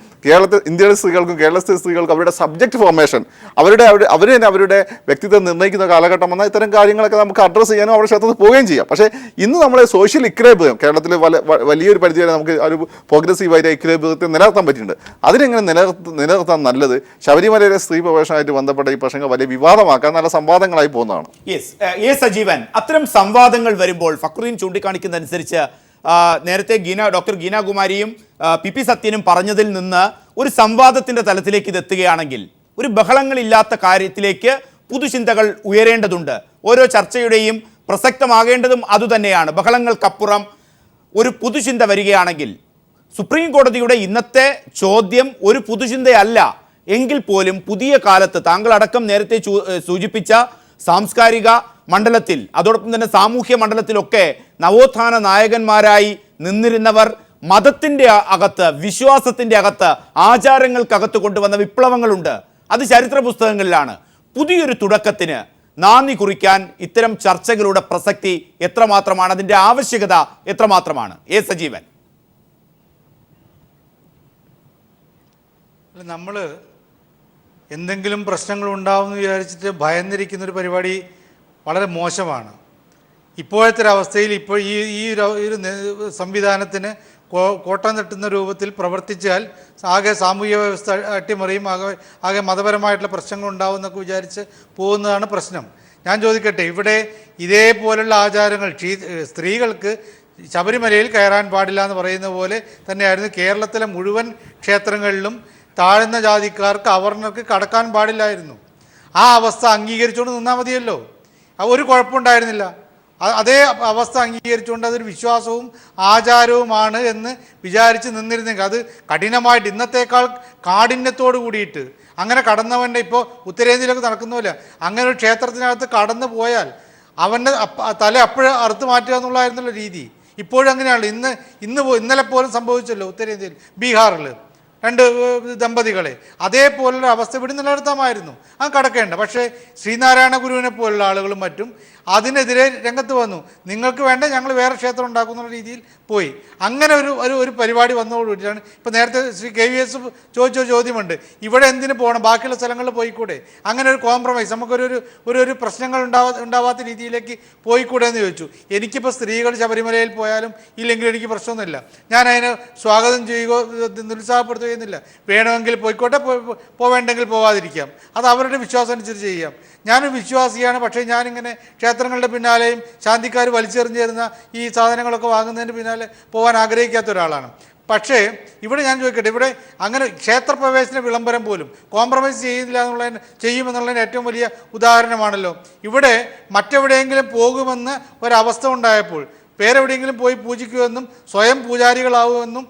ഇന്ത്യയിലെ സ്ത്രീകൾക്കും കേരളത്തിലെ സ്ത്രീകൾക്കും അവരുടെ സബ്ജക്റ്റ് ഫോർമേഷൻ, അവർ തന്നെ അവരുടെ വ്യക്തിത്വം നിർണ്ണയിക്കുന്ന കാലഘട്ടം വന്നാൽ ഇത്തരം കാര്യങ്ങളൊക്കെ നമുക്ക് അഡ്രസ്സ് ചെയ്യാനും അവരുടെ ക്ഷേത്രത്തിൽ പോവുകയും ചെയ്യാം. പക്ഷേ ഇന്ന് നമ്മളെ സോഷ്യൽ ഇക്വേബിയം കേരളത്തിൽ വലിയൊരു പരിധി വരെ നമുക്ക് ഒരു പ്രോഗ്രസീവായിട്ട് ഇക്വേബിയത്തെ നിലനിർത്താൻ പറ്റിയിട്ടുണ്ട്. അതിനെങ്ങനെ നിലനിർത്താൻ നല്ലത് ശബരിമലയിലെ സ്ത്രീ പ്രവേശനമായിട്ട് ബന്ധപ്പെട്ട ഈ പ്രശ്നങ്ങൾ വലിയ വിവാദമാക്കാൻ നല്ല സംവാദങ്ങളായി പോകുന്നതാണ്. സജീവൻ, അത്തരം സംവാദങ്ങൾ വരുമ്പോൾ ഫഖ്റുദ്ദീൻ ചൂണ്ടിക്കാണിക്കുന്നതനുസരിച്ച് നേരത്തെ ഡോക്ടർ ഗീനാകുമാരിയും PP സത്യനും പറഞ്ഞതിൽ നിന്ന് ഒരു സംവാദത്തിൻ്റെ തലത്തിലേക്ക് ഇത് എത്തുകയാണെങ്കിൽ, ഒരു ബഹളങ്ങളില്ലാത്ത കാര്യത്തിലേക്ക് പുതുചിന്തകൾ ഉയരേണ്ടതുണ്ട്. ഓരോ ചർച്ചയുടെയും പ്രസക്തമാകേണ്ടതും അതുതന്നെയാണ്. ബഹളങ്ങൾക്കപ്പുറം ഒരു പുതുചിന്ത വരികയാണെങ്കിൽ, സുപ്രീം കോടതിയുടെ ഇന്നത്തെ ചോദ്യം ഒരു പുതുചിന്തയല്ല എങ്കിൽ പോലും പുതിയ കാലത്ത് താങ്കളടക്കം നേരത്തെ സൂചിപ്പിച്ച സാംസ്കാരിക മണ്ഡലത്തിൽ, അതോടൊപ്പം തന്നെ സാമൂഹ്യ മണ്ഡലത്തിലൊക്കെ നവോത്ഥാന നായകന്മാരായി നിന്നിരുന്നവർ മതത്തിൻ്റെ അകത്ത്, വിശ്വാസത്തിൻ്റെ അകത്ത്, ആചാരങ്ങൾക്കകത്ത് കൊണ്ടുവന്ന വിപ്ലവങ്ങളുണ്ട്. അത് ചരിത്ര പുസ്തകങ്ങളിലാണ്. പുതിയൊരു തുടക്കത്തിന് നാന്ദി കുറിക്കാൻ ഇത്തരം ചർച്ചകളുടെ പ്രസക്തി എത്രമാത്രമാണ്, അതിൻ്റെ ആവശ്യകത എത്രമാത്രമാണ്? സജീവൻ, നമ്മൾ എന്തെങ്കിലും പ്രശ്നങ്ങൾ ഉണ്ടാവുമെന്ന് വിചാരിച്ചിട്ട് ഭയന്നിരിക്കുന്നൊരു പരിപാടി വളരെ മോശമാണ്. ഇപ്പോഴത്തെ ഒരവസ്ഥയിൽ ഇപ്പോൾ ഈ ഒരു സംവിധാനത്തിന് കോട്ടം തട്ടുന്ന രൂപത്തിൽ പ്രവർത്തിച്ചാൽ ആകെ സാമൂഹ്യ വ്യവസ്ഥ അട്ടിമറിയും, ആകെ മതപരമായിട്ടുള്ള പ്രശ്നങ്ങൾ ഉണ്ടാവും എന്നൊക്കെ വിചാരിച്ച് പോകുന്നതാണ് പ്രശ്നം. ഞാൻ ചോദിക്കട്ടെ, ഇവിടെ ഇതേപോലുള്ള ആചാരങ്ങൾ സ്ത്രീകൾക്ക് ശബരിമലയിൽ കയറാൻ പാടില്ല എന്ന് പറയുന്ന പോലെ തന്നെയായിരുന്നു കേരളത്തിലെ മുഴുവൻ ക്ഷേത്രങ്ങളിലും താഴ്ന്ന ജാതിക്കാർക്ക് അവർണർക്ക് കടക്കാൻ പാടില്ലായിരുന്നു. ആ അവസ്ഥ അംഗീകരിച്ചുകൊണ്ട് നിന്നാൽ മതിയല്ലോ, ഒരു കുഴപ്പമുണ്ടായിരുന്നില്ല. അതേ അവസ്ഥ അംഗീകരിച്ചുകൊണ്ട് അതൊരു വിശ്വാസവും ആചാരവുമാണ് എന്ന് വിചാരിച്ച് നിന്നിരുന്നെങ്കിൽ, അത് കഠിനമായിട്ട് ഇന്നത്തേക്കാൾ കാഠിന്യത്തോട് കൂടിയിട്ട് അങ്ങനെ കടന്നവൻ്റെ, ഇപ്പോൾ ഉത്തരേന്ത്യയിലൊക്കെ നടക്കുന്നില്ല, അങ്ങനെ ഒരു ക്ഷേത്രത്തിനകത്ത് കടന്നു പോയാൽ അവൻ്റെ തല അപ്പോഴും അറുത്ത് മാറ്റുക എന്നുള്ളതായിരുന്നുള്ള രീതി. ഇപ്പോഴും അങ്ങനെയാണല്ലോ. ഇന്നലെ പോലും സംഭവിച്ചല്ലോ ഉത്തരേന്ത്യയിൽ, ബീഹാറിൽ 2 ദമ്പതികളെ. അതേപോലുള്ള അവസ്ഥ ഇവിടെ നിലനിർത്താമായിരുന്നു, അത് കടക്കേണ്ട. പക്ഷേ ശ്രീനാരായണ ഗുരുവിനെ പോലുള്ള ആളുകളും മറ്റും അതിനെതിരെ രംഗത്ത് വന്നു. നിങ്ങൾക്ക് വേണ്ട, ഞങ്ങൾ വേറെ ക്ഷേത്രം ഉണ്ടാക്കുന്ന രീതിയിൽ പോയി. അങ്ങനെ ഒരു പരിപാടി വന്നതോടുകൂടിയാണ് ഇപ്പോൾ നേരത്തെ ശ്രീ KVS ചോദിച്ച ചോദ്യമുണ്ട്, ഇവിടെ എന്തിനു പോകണം, ബാക്കിയുള്ള സ്ഥലങ്ങളിൽ പോയിക്കൂടെ? അങ്ങനെ ഒരു കോംപ്രമൈസ്, നമുക്കൊരു പ്രശ്നങ്ങൾ ഉണ്ടാവാത്ത രീതിയിലേക്ക് പോയിക്കൂടെ എന്ന് ചോദിച്ചു. എനിക്കിപ്പോൾ സ്ത്രീകൾ ശബരിമലയിൽ പോയാലും ഇല്ലെങ്കിലും എനിക്ക് പ്രശ്നമൊന്നുമില്ല. ഞാൻ അതിനെ സ്വാഗതം ചെയ്യുകയോ നിരുത്സാഹപ്പെടുത്തുകയെന്നില്ല. വേണമെങ്കിൽ പോയിക്കോട്ടെ, പോവേണ്ടെങ്കിൽ പോവാതിരിക്കാം. അത് അവരുടെ വിശ്വാസം അനുസരിച്ച് ചെയ്യാം. ഞാനൊരു വിശ്വാസിയാണ്, പക്ഷേ ഞാനിങ്ങനെ ക്ഷേത്രങ്ങളുടെ പിന്നാലെയും ശാന്തിക്കാർ വലിച്ചെറിഞ്ഞ് തരുന്ന ഈ സാധനങ്ങളൊക്കെ വാങ്ങുന്നതിന് പിന്നാലെ പോകാൻ ആഗ്രഹിക്കാത്ത ഒരാളാണ്. പക്ഷേ ഇവിടെ ഞാൻ ചോദിക്കട്ടെ, ഇവിടെ അങ്ങനെ ക്ഷേത്രപ്രവേശന വിളംബരം പോലും കോംപ്രമൈസ് ചെയ്യുമെന്നുള്ളതിന് ഏറ്റവും വലിയ ഉദാഹരണമാണല്ലോ. ഇവിടെ മറ്റെവിടെയെങ്കിലും പോകുമെന്ന് ഒരവസ്ഥ ഉണ്ടായപ്പോൾ, വേറെവിടെയെങ്കിലും പോയി പൂജിക്കുമെന്നും സ്വയം പൂജാരികളാവുമെന്നും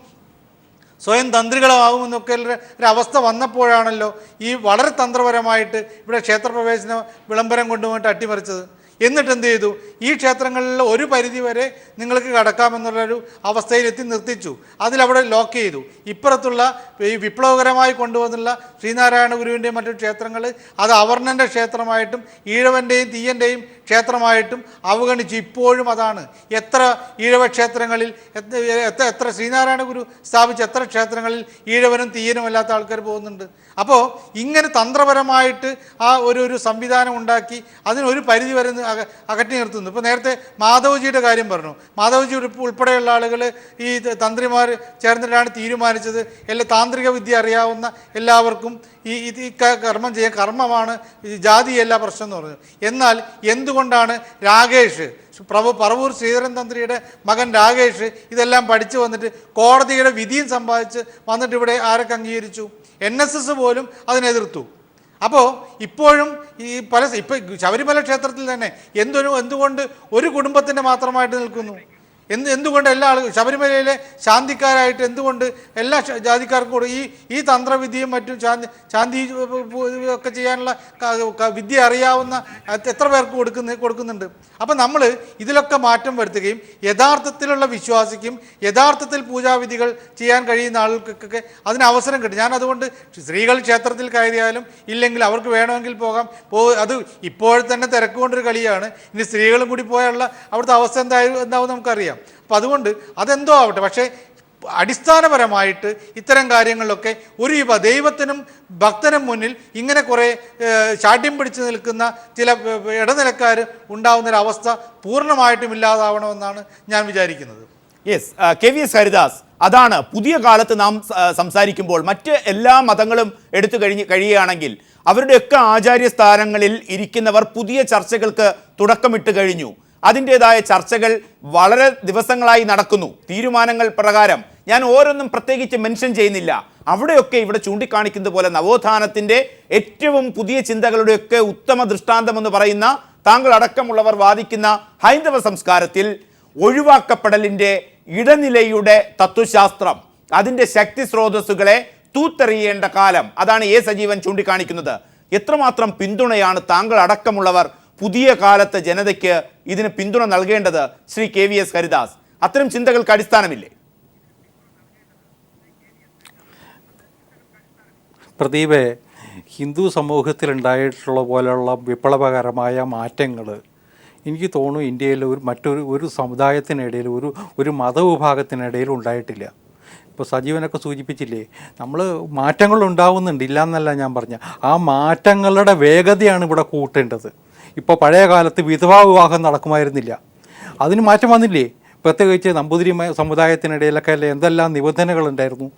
സ്വയം തന്ത്രികളാവുമെന്നൊക്കെ ഒരവസ്ഥ വന്നപ്പോഴാണല്ലോ ഈ വളരെ തന്ത്രപരമായിട്ട് ഇവിടെ ക്ഷേത്രപ്രവേശന വിളംബരം കൊണ്ടുപോയിട്ട് അട്ടിമറിച്ചത്. എന്നിട്ട് എന്ത് ചെയ്തു? ഈ ക്ഷേത്രങ്ങളിൽ ഒരു പരിധി വരെ നിങ്ങൾക്ക് കടക്കാമെന്നുള്ളൊരു അവസ്ഥയിൽ എത്തി നിർത്തിച്ചു. അതിലവിടെ ലോക്ക് ചെയ്തു. ഇപ്പുറത്തുള്ള ഈ വിപ്ലവകരമായി കൊണ്ടുവന്നുള്ള ശ്രീനാരായണ ഗുരുവിൻ്റെയും മറ്റു ക്ഷേത്രങ്ങൾ അത് അവർണൻ്റെ ക്ഷേത്രമായിട്ടും ഈഴവൻ്റെയും തീയൻ്റെയും ക്ഷേത്രമായിട്ടും അവഗണിച്ചു. ഇപ്പോഴും അതാണ്. എത്ര ഈഴവ ക്ഷേത്രങ്ങളിൽ, എത്ര ശ്രീനാരായണ ഗുരു സ്ഥാപിച്ച എത്ര ക്ഷേത്രങ്ങളിൽ ഈഴവനും തീയനും അല്ലാത്ത ആൾക്കാർ പോകുന്നുണ്ട്. അപ്പോൾ ഇങ്ങനെ തന്ത്രപരമായിട്ട് ആ ഒരു സംവിധാനം ഉണ്ടാക്കി അതിനൊരു പരിധി വരെ അകറ്റി നിർത്തുന്നു. ഇപ്പോൾ നേരത്തെ മാധവജിയുടെ കാര്യം പറഞ്ഞു. മാധവജി ഉൾപ്പെടെയുള്ള ആളുകൾ, ഈ തന്ത്രിമാർ ചേർന്നിട്ടാണ് തീരുമാനിച്ചത് എല്ലാ താന്ത്രിക വിദ്യ അറിയാവുന്ന എല്ലാവർക്കും ഈ കർമ്മം ചെയ്യാൻ, കർമ്മമാണ് ജാതിയല്ല പ്രശ്നം എന്ന് പറഞ്ഞു. എന്നാൽ എന്തുകൊണ്ടാണ് രാകേഷ്, പറവൂർ ശ്രീധരൻ തന്ത്രിയുടെ മകൻ രാകേഷ് ഇതെല്ലാം പഠിച്ചു വന്നിട്ട് കോടതിയുടെ വിധിയും സമ്പാദിച്ച് വന്നിട്ട് ഇവിടെ ആരൊക്കെ അംഗീകരിച്ചു? NSS പോലും അതിനെതിർത്തു. അപ്പോൾ ഇപ്പോഴും ഇപ്പോൾ ശബരിമല ക്ഷേത്രത്തിൽ തന്നെ എന്തുകൊണ്ട് ഒരു കുടുംബത്തിൻ്റെ മാത്രമായിട്ട് നിൽക്കുന്നു? എന്തുകൊണ്ട് എല്ലാ ആളുകളും ശബരിമലയിലെ ശാന്തിക്കാരായിട്ട് എന്തുകൊണ്ട് എല്ലാ ജാതിക്കാർക്കും കൂടെ ഈ തന്ത്രവിദ്യയും മറ്റും ശാന്തി ഒക്കെ ചെയ്യാനുള്ള വിദ്യ അറിയാവുന്ന എത്ര പേർക്ക് കൊടുക്കുന്നുണ്ട്? അപ്പം നമ്മൾ ഇതിലൊക്കെ മാറ്റം വരുത്തുകയും യഥാർത്ഥത്തിലുള്ള വിശ്വാസിക്കും യഥാർത്ഥത്തിൽ പൂജാവിധികൾ ചെയ്യാൻ കഴിയുന്ന ആളുകൾക്കൊക്കെ അതിന് അവസരം കിട്ടും. ഞാനതുകൊണ്ട് സ്ത്രീകൾ ക്ഷേത്രത്തിൽ കയറിയാലും ഇല്ലെങ്കിൽ അവർക്ക് വേണമെങ്കിൽ പോകാം. അത് ഇപ്പോഴത്തന്നെ തിരക്കുകൊണ്ടൊരു കളിയാണ്. ഇനി സ്ത്രീകളും കൂടി പോയുള്ള അവിടുത്തെ അവസ്ഥ എന്താവും നമുക്കറിയാം. അപ്പം അതുകൊണ്ട് അതെന്തോ ആവട്ടെ, പക്ഷേ അടിസ്ഥാനപരമായിട്ട് ഇത്തരം കാര്യങ്ങളിലൊക്കെ ഒരു ദൈവത്തിനും ഭക്തനും മുന്നിൽ ഇങ്ങനെ കുറേ ശാഠ്യം പിടിച്ചു നിൽക്കുന്ന ചില ഇടനിലക്കാർ ഉണ്ടാവുന്നൊരവസ്ഥ പൂർണ്ണമായിട്ടും ഇല്ലാതാവണമെന്നാണ് ഞാൻ വിചാരിക്കുന്നത്. യെസ്, KVS ഹരിദാസ്, അതാണ് പുതിയ കാലത്ത് നാം സംസാരിക്കുമ്പോൾ മറ്റ് എല്ലാ മതങ്ങളും എടുത്തു കഴിയുകയാണെങ്കിൽ അവരുടെയൊക്കെ ആചാര്യസ്ഥാനങ്ങളിൽ ഇരിക്കുന്നവർ പുതിയ ചർച്ചകൾക്ക് തുടക്കമിട്ട് കഴിഞ്ഞു. അതിൻ്റേതായ ചർച്ചകൾ വളരെ ദിവസങ്ങളായി നടക്കുന്നു. തീരുമാനങ്ങൾ പ്രകാരം ഞാൻ ഓരോന്നും പ്രത്യേകിച്ച് മെൻഷൻ ചെയ്യുന്നില്ല. അവിടെയൊക്കെ ഇവിടെ ചൂണ്ടിക്കാണിക്കുന്നത് പോലെ നവോത്ഥാനത്തിൻ്റെ ഏറ്റവും പുതിയ ചിന്തകളുടെയൊക്കെ ഉത്തമ ദൃഷ്ടാന്തമെന്ന് പറയുന്ന താങ്കൾ അടക്കമുള്ളവർ വാദിക്കുന്ന ഹൈന്ദവ സംസ്കാരത്തിൽ ഒഴിവാക്കപ്പെടലിൻ്റെ ഇടനിലയുടെ തത്വശാസ്ത്രം, അതിൻ്റെ ശക്തി സ്രോതസ്സുകളെ തൂത്തെറിയേണ്ട കാലം, അതാണ് സജീവൻ ചൂണ്ടിക്കാണിക്കുന്നത്. എത്രമാത്രം പിന്തുണയാണ് താങ്കൾ അടക്കമുള്ളവർ പുതിയ കാലത്തെ ജനതയ്ക്ക് ഇതിന് പിന്തുണ നൽകേണ്ടത്? ശ്രീ KVS ഹരിദാസ്, അത്തരം ചിന്തകൾക്ക് അടിസ്ഥാനമില്ലേ? പ്രദീപെ, ഹിന്ദു സമൂഹത്തിലുണ്ടായിട്ടുള്ള പോലെയുള്ള വിപ്ലവകരമായ മാറ്റങ്ങൾ എനിക്ക് തോന്നുന്നു ഇന്ത്യയിൽ മറ്റൊരു സമുദായത്തിനിടയിൽ ഒരു മതവിഭാഗത്തിനിടയിൽ ഉണ്ടായിട്ടില്ല. ഇപ്പോൾ സജീവനൊക്കെ സൂചിപ്പിച്ചില്ലേ, നമ്മൾ മാറ്റങ്ങൾ ഉണ്ടാവുന്നുണ്ട്, ഇല്ലയെന്നല്ല ഞാൻ പറഞ്ഞ. ആ മാറ്റങ്ങളുടെ വേഗതയാണ് ഇവിടെ കൂട്ടേണ്ടത്. ഇപ്പോൾ പഴയ കാലത്ത് വിധവാ വിവാഹം നടക്കുമായിരുന്നില്ല, അതിന് മാറ്റം വന്നില്ലേ? പ്രത്യേകിച്ച് നമ്പൂതിരി സമുദായത്തിനിടയിലൊക്കെ അല്ലേ എന്തെല്ലാം നിബന്ധനകളുണ്ടായിരുന്നു,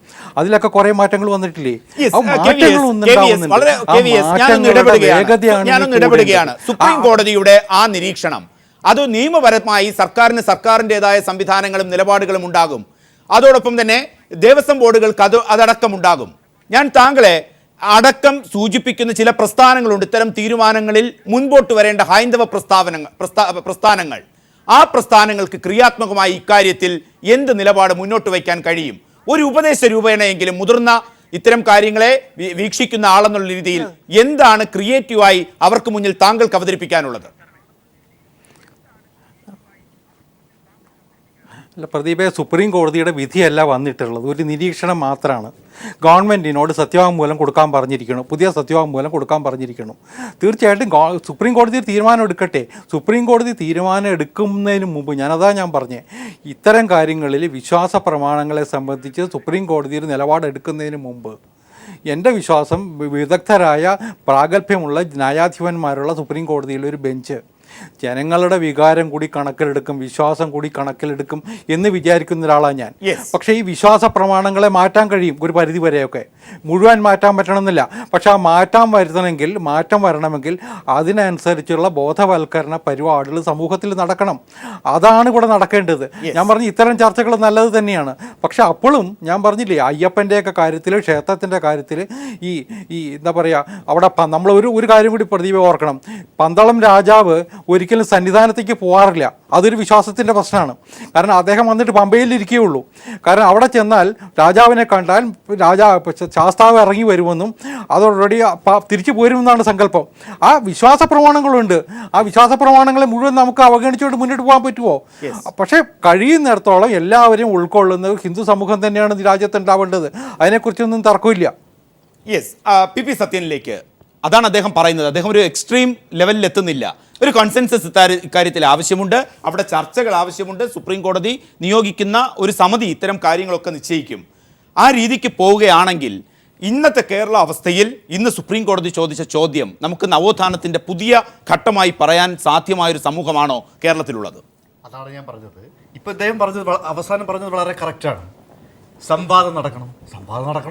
അതിലൊക്കെ കുറേ മാറ്റങ്ങൾ വന്നിട്ടില്ലേ? Yes, ആ മാറ്റങ്ങളൊന്നും ഉണ്ടാവുന്നുണ്ട്. ആ മാറ്റങ്ങളുടെ വേഗതയാണ് ഞാനൊന്ന് ഇടപെടുകയാണ്. സുപ്രീം കോടതിയുടെ ആ നിരീക്ഷണം അത് നിയമപരമായി സർക്കാരിൻ്റെതായ സംവിധാനങ്ങളും നിലപാടുകളും ഉണ്ടാകും. അതോടൊപ്പം തന്നെ ദേവസ്വം ബോർഡുകൾക്ക് അതടക്കമുണ്ടാകും. ഞാൻ താങ്കളെ അടക്കം സൂചിപ്പിക്കുന്ന ചില പ്രസ്ഥാനങ്ങളുണ്ട് ഇത്തരം തീരുമാനങ്ങളിൽ മുൻപോട്ട് വരേണ്ട ഹൈന്ദവ പ്രസ്ഥാനങ്ങൾ. ആ പ്രസ്ഥാനങ്ങൾക്ക് ക്രിയാത്മകമായി ഇക്കാര്യത്തിൽ എന്ത് നിലപാട് മുന്നോട്ട് വയ്ക്കാൻ കഴിയും? ഒരു ഉപദേശ രൂപേണയെങ്കിലും മുതിർന്ന ഇത്തരം കാര്യങ്ങളെ വീക്ഷിക്കുന്ന ആളെന്നുള്ള രീതിയിൽ എന്താണ് ക്രിയേറ്റീവായി അവർക്ക് മുന്നിൽ താങ്കൾക്ക് അവതരിപ്പിക്കാനുള്ളത്? അല്ല പ്രദീപെ, സുപ്രീം കോടതിയുടെ വിധിയല്ല വന്നിട്ടുള്ളത്, ഒരു നിരീക്ഷണം മാത്രമാണ്. ഗവൺമെൻറ്റിനോട് സത്യവാങ്മൂലം കൊടുക്കാൻ പറഞ്ഞിരിക്കണം, പുതിയ സത്യവാങ്മൂലം കൊടുക്കാൻ പറഞ്ഞിരിക്കണം. തീർച്ചയായിട്ടും സുപ്രീം കോടതി തീരുമാനം എടുക്കട്ടെ. സുപ്രീം കോടതി തീരുമാനം എടുക്കുന്നതിന് മുമ്പ് ഞാൻ പറഞ്ഞേ, ഇത്തരം കാര്യങ്ങളിൽ വിശ്വാസ പ്രമാണങ്ങളെ സംബന്ധിച്ച് സുപ്രീം കോടതി ഒരു നിലപാടെടുക്കുന്നതിന് മുമ്പ് എൻ്റെ വിശ്വാസം വിദഗ്ധരായ പ്രാഗൽഭ്യമുള്ള ന്യായാധിപന്മാരുള്ള സുപ്രീം കോടതിയിലെ ഒരു ബെഞ്ച് ജനങ്ങളുടെ വികാരം കൂടി കണക്കിലെടുക്കും, വിശ്വാസം കൂടി കണക്കിലെടുക്കും എന്ന് വിചാരിക്കുന്ന ഒരാളാണ് ഞാൻ. പക്ഷേ ഈ വിശ്വാസ പ്രമാണങ്ങളെ മാറ്റാൻ കഴിയും ഒരു പരിധി വരെയൊക്കെ, മുഴുവൻ മാറ്റാൻ പറ്റണമെന്നില്ല. പക്ഷെ ആ മാറ്റം വരണമെങ്കിൽ അതിനനുസരിച്ചുള്ള ബോധവൽക്കരണ പരിപാടികൾ സമൂഹത്തിൽ നടക്കണം. അതാണ് ഇവിടെ നടക്കേണ്ടത്. ഞാൻ പറഞ്ഞു ഇത്തരം ചർച്ചകൾ നല്ലത് തന്നെയാണ്. പക്ഷെ അപ്പോഴും ഞാൻ പറഞ്ഞില്ലേ, അയ്യപ്പൻ്റെയൊക്കെ കാര്യത്തിൽ, ക്ഷേത്രത്തിൻ്റെ കാര്യത്തിൽ ഈ എന്താ പറയുക, അവിടെ നമ്മൾ ഒരു കാര്യം കൂടി പ്രദീപ ഓർക്കണം. പന്തളം രാജാവ് ഒരിക്കലും സന്നിധാനത്തേക്ക് പോകാറില്ല. അതൊരു വിശ്വാസത്തിൻ്റെ പ്രശ്നമാണ്. കാരണം അദ്ദേഹം വന്നിട്ട് പമ്പയിൽ ഇരിക്കുകയുള്ളൂ. കാരണം അവിടെ ചെന്നാൽ രാജാവിനെ കണ്ടാൽ ശാസ്താവ് ഇറങ്ങി വരുമെന്നും അതോടുകൂടി തിരിച്ചു പോരുമെന്നാണ് സങ്കല്പം. ആ വിശ്വാസ പ്രമാണങ്ങളുണ്ട്. ആ വിശ്വാസ പ്രമാണങ്ങളെ മുഴുവൻ നമുക്ക് അവഗണിച്ചുകൊണ്ട് മുന്നോട്ട് പോകാൻ പറ്റുമോ? പക്ഷേ കഴിയുന്നിടത്തോളം എല്ലാവരെയും ഉൾക്കൊള്ളുന്നത് ഹിന്ദു സമൂഹം തന്നെയാണ് ഈ രാജ്യത്തുണ്ടാവേണ്ടത്. അതിനെക്കുറിച്ചൊന്നും തർക്കമില്ല. യെസ്, പി സത്യനിലേക്ക് അതാണ് അദ്ദേഹം പറയുന്നത്. അദ്ദേഹം ഒരു എക്സ്ട്രീം ലെവലിൽ എത്തുന്നില്ല. ഒരു കോൺസെൻസസ് ഇക്കാര്യത്തിൽ ആവശ്യമുണ്ട്, അവിടെ ചർച്ചകൾ ആവശ്യമുണ്ട്. സുപ്രീം കോടതി നിയോഗിക്കുന്ന ഒരു സമിതി ഇത്തരം കാര്യങ്ങളൊക്കെ നിശ്ചയിക്കും. ആ രീതിക്ക് പോവുകയാണെങ്കിൽ ഇന്നത്തെ കേരള അവസ്ഥയിൽ ഇന്ന് സുപ്രീം കോടതി ചോദിച്ച ചോദ്യം നമുക്ക് നവോത്ഥാനത്തിൻ്റെ പുതിയ ഘട്ടമായി പറയാൻ സാധ്യമായൊരു സമൂഹമാണോ കേരളത്തിലുള്ളത്? അതാണ് ഞാൻ പറഞ്ഞത്. ഇപ്പം ഇദ്ദേഹം അവസാനം പറഞ്ഞത് വളരെ കറക്റ്റാണ്. സംവാദം നടക്കണം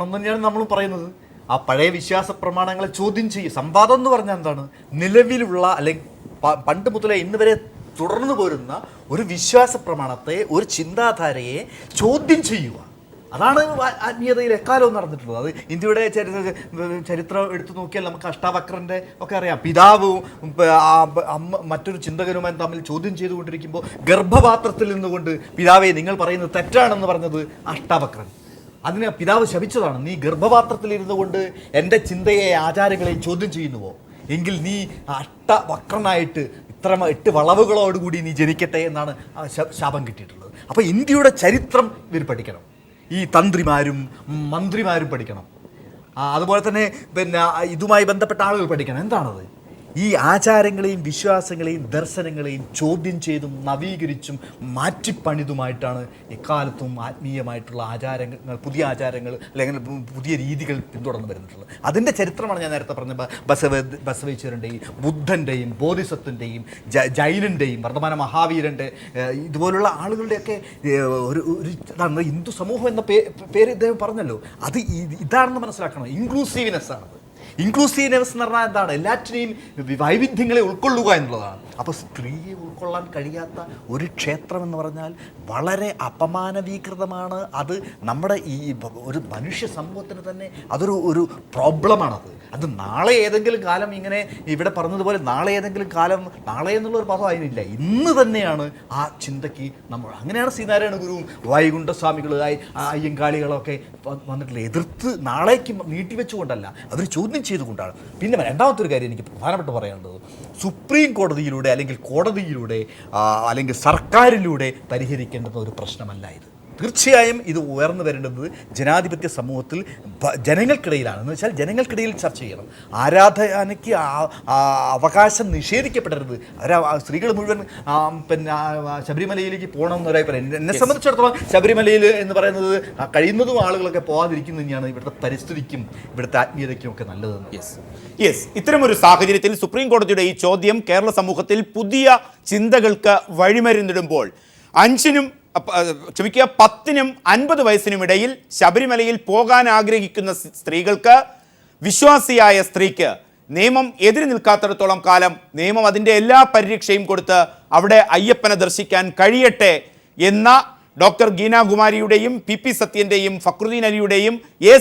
എന്ന് തന്നെയാണ് നമ്മൾ പറയുന്നത്. ആ പഴയ വിശ്വാസ പ്രമാണങ്ങളെ ചോദ്യം ചെയ്യുക. സംവാദം എന്ന് പറഞ്ഞാൽ എന്താണ്? നിലവിലുള്ള അല്ലെങ്കിൽ പണ്ട് മുതലേ ഇന്ന് വരെ തുടർന്നു പോരുന്ന ഒരു വിശ്വാസ പ്രമാണത്തെ, ഒരു ചിന്താധാരയെ ചോദ്യം ചെയ്യുക. അതാണ് ആത്മീയതയിൽ എക്കാലവും നടന്നിട്ടുള്ളത്. അത് ഇന്ത്യയുടെ ചരിത്രം എടുത്തു നോക്കിയാൽ നമുക്ക് അഷ്ടാവക്രൻ്റെ ഒക്കെ അറിയാം. പിതാവും മറ്റൊരു ചിന്തകനുമായി തമ്മിൽ ചോദ്യം ചെയ്തുകൊണ്ടിരിക്കുമ്പോൾ ഗർഭപാത്രത്തിൽ നിന്നുകൊണ്ട് പിതാവെ നിങ്ങൾ പറയുന്നത് തെറ്റാണെന്ന് പറഞ്ഞത് അഷ്ടാവക്രൻ. അതിന് പിതാവ് ശപിച്ചതാണ്. നീ ഗർഭപാത്രത്തിലിരുന്നു കൊണ്ട് എൻ്റെ ചിന്തയെ, ആചാരങ്ങളെയും ചോദ്യം ചെയ്യുന്നുവോ, എങ്കിൽ നീ അഷ്ടവക്രനായിട്ട് 8 വളവുകളോടുകൂടി നീ ജനിക്കട്ടെ എന്നാണ് ശാപം കിട്ടിയിട്ടുള്ളത്. അപ്പോൾ ഇന്ത്യയുടെ ചരിത്രം ഇവർ പഠിക്കണം. ഈ തന്ത്രിമാരും മന്ത്രിമാരും പഠിക്കണം. അതുപോലെ തന്നെ ഇതുമായി ബന്ധപ്പെട്ട ആളുകൾ പഠിക്കണം. എന്താണത്? ഈ ആചാരങ്ങളെയും വിശ്വാസങ്ങളെയും ദർശനങ്ങളെയും ചോദ്യം ചെയ്തും നവീകരിച്ചും മാറ്റിപ്പണിതുമായിട്ടാണ് എക്കാലത്തും ആത്മീയമായിട്ടുള്ള ആചാരങ്ങൾ, പുതിയ ആചാരങ്ങൾ അല്ലെങ്കിൽ പുതിയ രീതികൾ പിന്തുടർന്ന് വരുന്നിട്ടുള്ളത്. അതിൻ്റെ ചരിത്രമാണ് ഞാൻ നേരത്തെ പറഞ്ഞ ബസവേശ്വരൻ്റെയും ബുദ്ധൻ്റെയും ബോധിസത്വൻ്റെയും ജൈനൻ്റെയും വർദ്ധമാന മഹാവീരൻ്റെ ഇതുപോലുള്ള ആളുകളുടെയൊക്കെ ഒരു ഹിന്ദു സമൂഹം എന്ന പേര് ഇദ്ദേഹം പറഞ്ഞല്ലോ. അത് ഇതാണെന്ന് മനസ്സിലാക്കണം. ഇൻക്ലൂസീവ്നെസ് ആണ്. ഇൻക്ലൂസീവ്നെസ് എന്ന് പറഞ്ഞാൽ എന്താണ്? എല്ലാറ്റിനെയും വൈവിധ്യങ്ങളെ ഉൾക്കൊള്ളുക എന്നുള്ളതാണ്. അപ്പോൾ സ്ത്രീയെ ഉൾക്കൊള്ളാൻ കഴിയാത്ത ഒരു ക്ഷേത്രം എന്ന് പറഞ്ഞാൽ വളരെ അപമാനവീകൃതമാണ്. അത് നമ്മുടെ ഈ ഒരു മനുഷ്യ സമൂഹത്തിന് തന്നെ അതൊരു പ്രോബ്ലമാണത്. അത് നാളെ ഏതെങ്കിലും കാലം ഇങ്ങനെ ഇവിടെ പറഞ്ഞതുപോലെ നാളെ ഏതെങ്കിലും കാലം, നാളെ എന്നുള്ളൊരു പദം അതിനില്ല, ഇന്ന് തന്നെയാണ് ആ ചിന്തയ്ക്ക് നമ്മൾ. അങ്ങനെയാണ് ശ്രീനാരായണ ഗുരുവും വൈകുണ്ഠസ്വാമികളായി അയ്യങ്കാളികളൊക്കെ വന്നിട്ടുള്ള എതിർത്ത് നാളേക്ക് നീട്ടിവെച്ചുകൊണ്ടല്ല, അവർ ചോദ്യം ചെയ്തുകൊണ്ടാണ്. പിന്നെ രണ്ടാമത്തെ ഒരു കാര്യം എനിക്ക് പ്രധാനപ്പെട്ട് പറയാനുള്ളത്, സുപ്രീം കോടതിയിലൂടെ അല്ലെങ്കിൽ കോടതിയിലൂടെ അല്ലെങ്കിൽ സർക്കാരിലൂടെ പരിഹരിക്കേണ്ടുന്ന ഒരു പ്രശ്നമല്ല ഇത്. തീർച്ചയായും ഇത് ഉയർന്നു വരേണ്ടത് ജനാധിപത്യ സമൂഹത്തിൽ ജനങ്ങൾക്കിടയിലാണ്. എന്ന് വെച്ചാൽ ജനങ്ങൾക്കിടയിൽ ചർച്ച ചെയ്യണം. ആരാധനയ്ക്ക് അവകാശം നിഷേധിക്കപ്പെടരുത്. സ്ത്രീകൾ മുഴുവൻ ശബരിമലയിലേക്ക് പോകണമെന്ന് ഒരഭിപ്രായം. എന്നെ സംബന്ധിച്ചിടത്തോളം ശബരിമലയിൽ എന്ന് പറയുന്നത് കഴിയുന്നതും ആളുകളൊക്കെ പോകാതിരിക്കുന്നത് തന്നെയാണ് ഇവിടുത്തെ പരിസ്ഥിതിക്കും ഇവിടുത്തെ ആത്മീയതയ്ക്കും ഒക്കെ നല്ലതെന്ന്. യെസ്, ഇത്തരമൊരു സാഹചര്യത്തിൽ സുപ്രീം കോടതിയുടെ ഈ ചോദ്യം കേരള സമൂഹത്തിൽ പുതിയ ചിന്തകൾക്ക് വഴിമരുന്നിടുമ്പോൾ 5-നും ക്ഷമിക്കുക 10നും 50 വയസ്സിനും ഇടയിൽ ശബരിമലയിൽ പോകാൻ ആഗ്രഹിക്കുന്ന സ്ത്രീകൾക്ക്, വിശ്വാസിയായ സ്ത്രീക്ക് നിയമം എതിര് നിൽക്കാത്തിടത്തോളം കാലം നിയമം അതിൻ്റെ എല്ലാ പരിരക്ഷയും കൊടുത്ത് അവിടെ അയ്യപ്പനെ ദർശിക്കാൻ കഴിയട്ടെ എന്ന ഡോക്ടർ ഗീനാകുമാരിയുടെയും പി സത്യൻ്റെയും ഫക്രുദ്ദീൻ അലിയുടെയും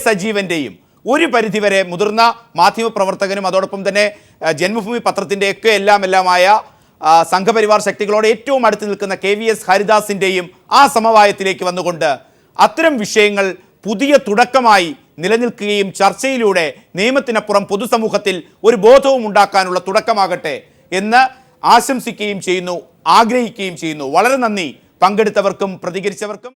സജീവൻ്റെയും ഒരു പരിധിവരെ മുതിർന്ന മാധ്യമപ്രവർത്തകനും അതോടൊപ്പം തന്നെ ജന്മഭൂമി പത്രത്തിൻ്റെയൊക്കെ എല്ലാമായ സംഘപരിവാർ ശക്തികളോട് ഏറ്റവും അടുത്ത് നിൽക്കുന്ന KVS ഹരിദാസിൻ്റെയും ആ സമവായത്തിലേക്ക് വന്നുകൊണ്ട് അത്തരം വിഷയങ്ങൾ പുതിയ തുടക്കമായി നിലനിൽക്കുകയും ചർച്ചയിലൂടെ നിയമത്തിനപ്പുറം പൊതുസമൂഹത്തിൽ ഒരു ബോധവും ഉണ്ടാക്കാനുള്ള തുടക്കമാകട്ടെ എന്ന് ആശംസിക്കുകയും ചെയ്യുന്നു, ആഗ്രഹിക്കുകയും ചെയ്യുന്നു. വളരെ നന്ദി പങ്കെടുത്തവർക്കും പ്രതികരിച്ചവർക്കും.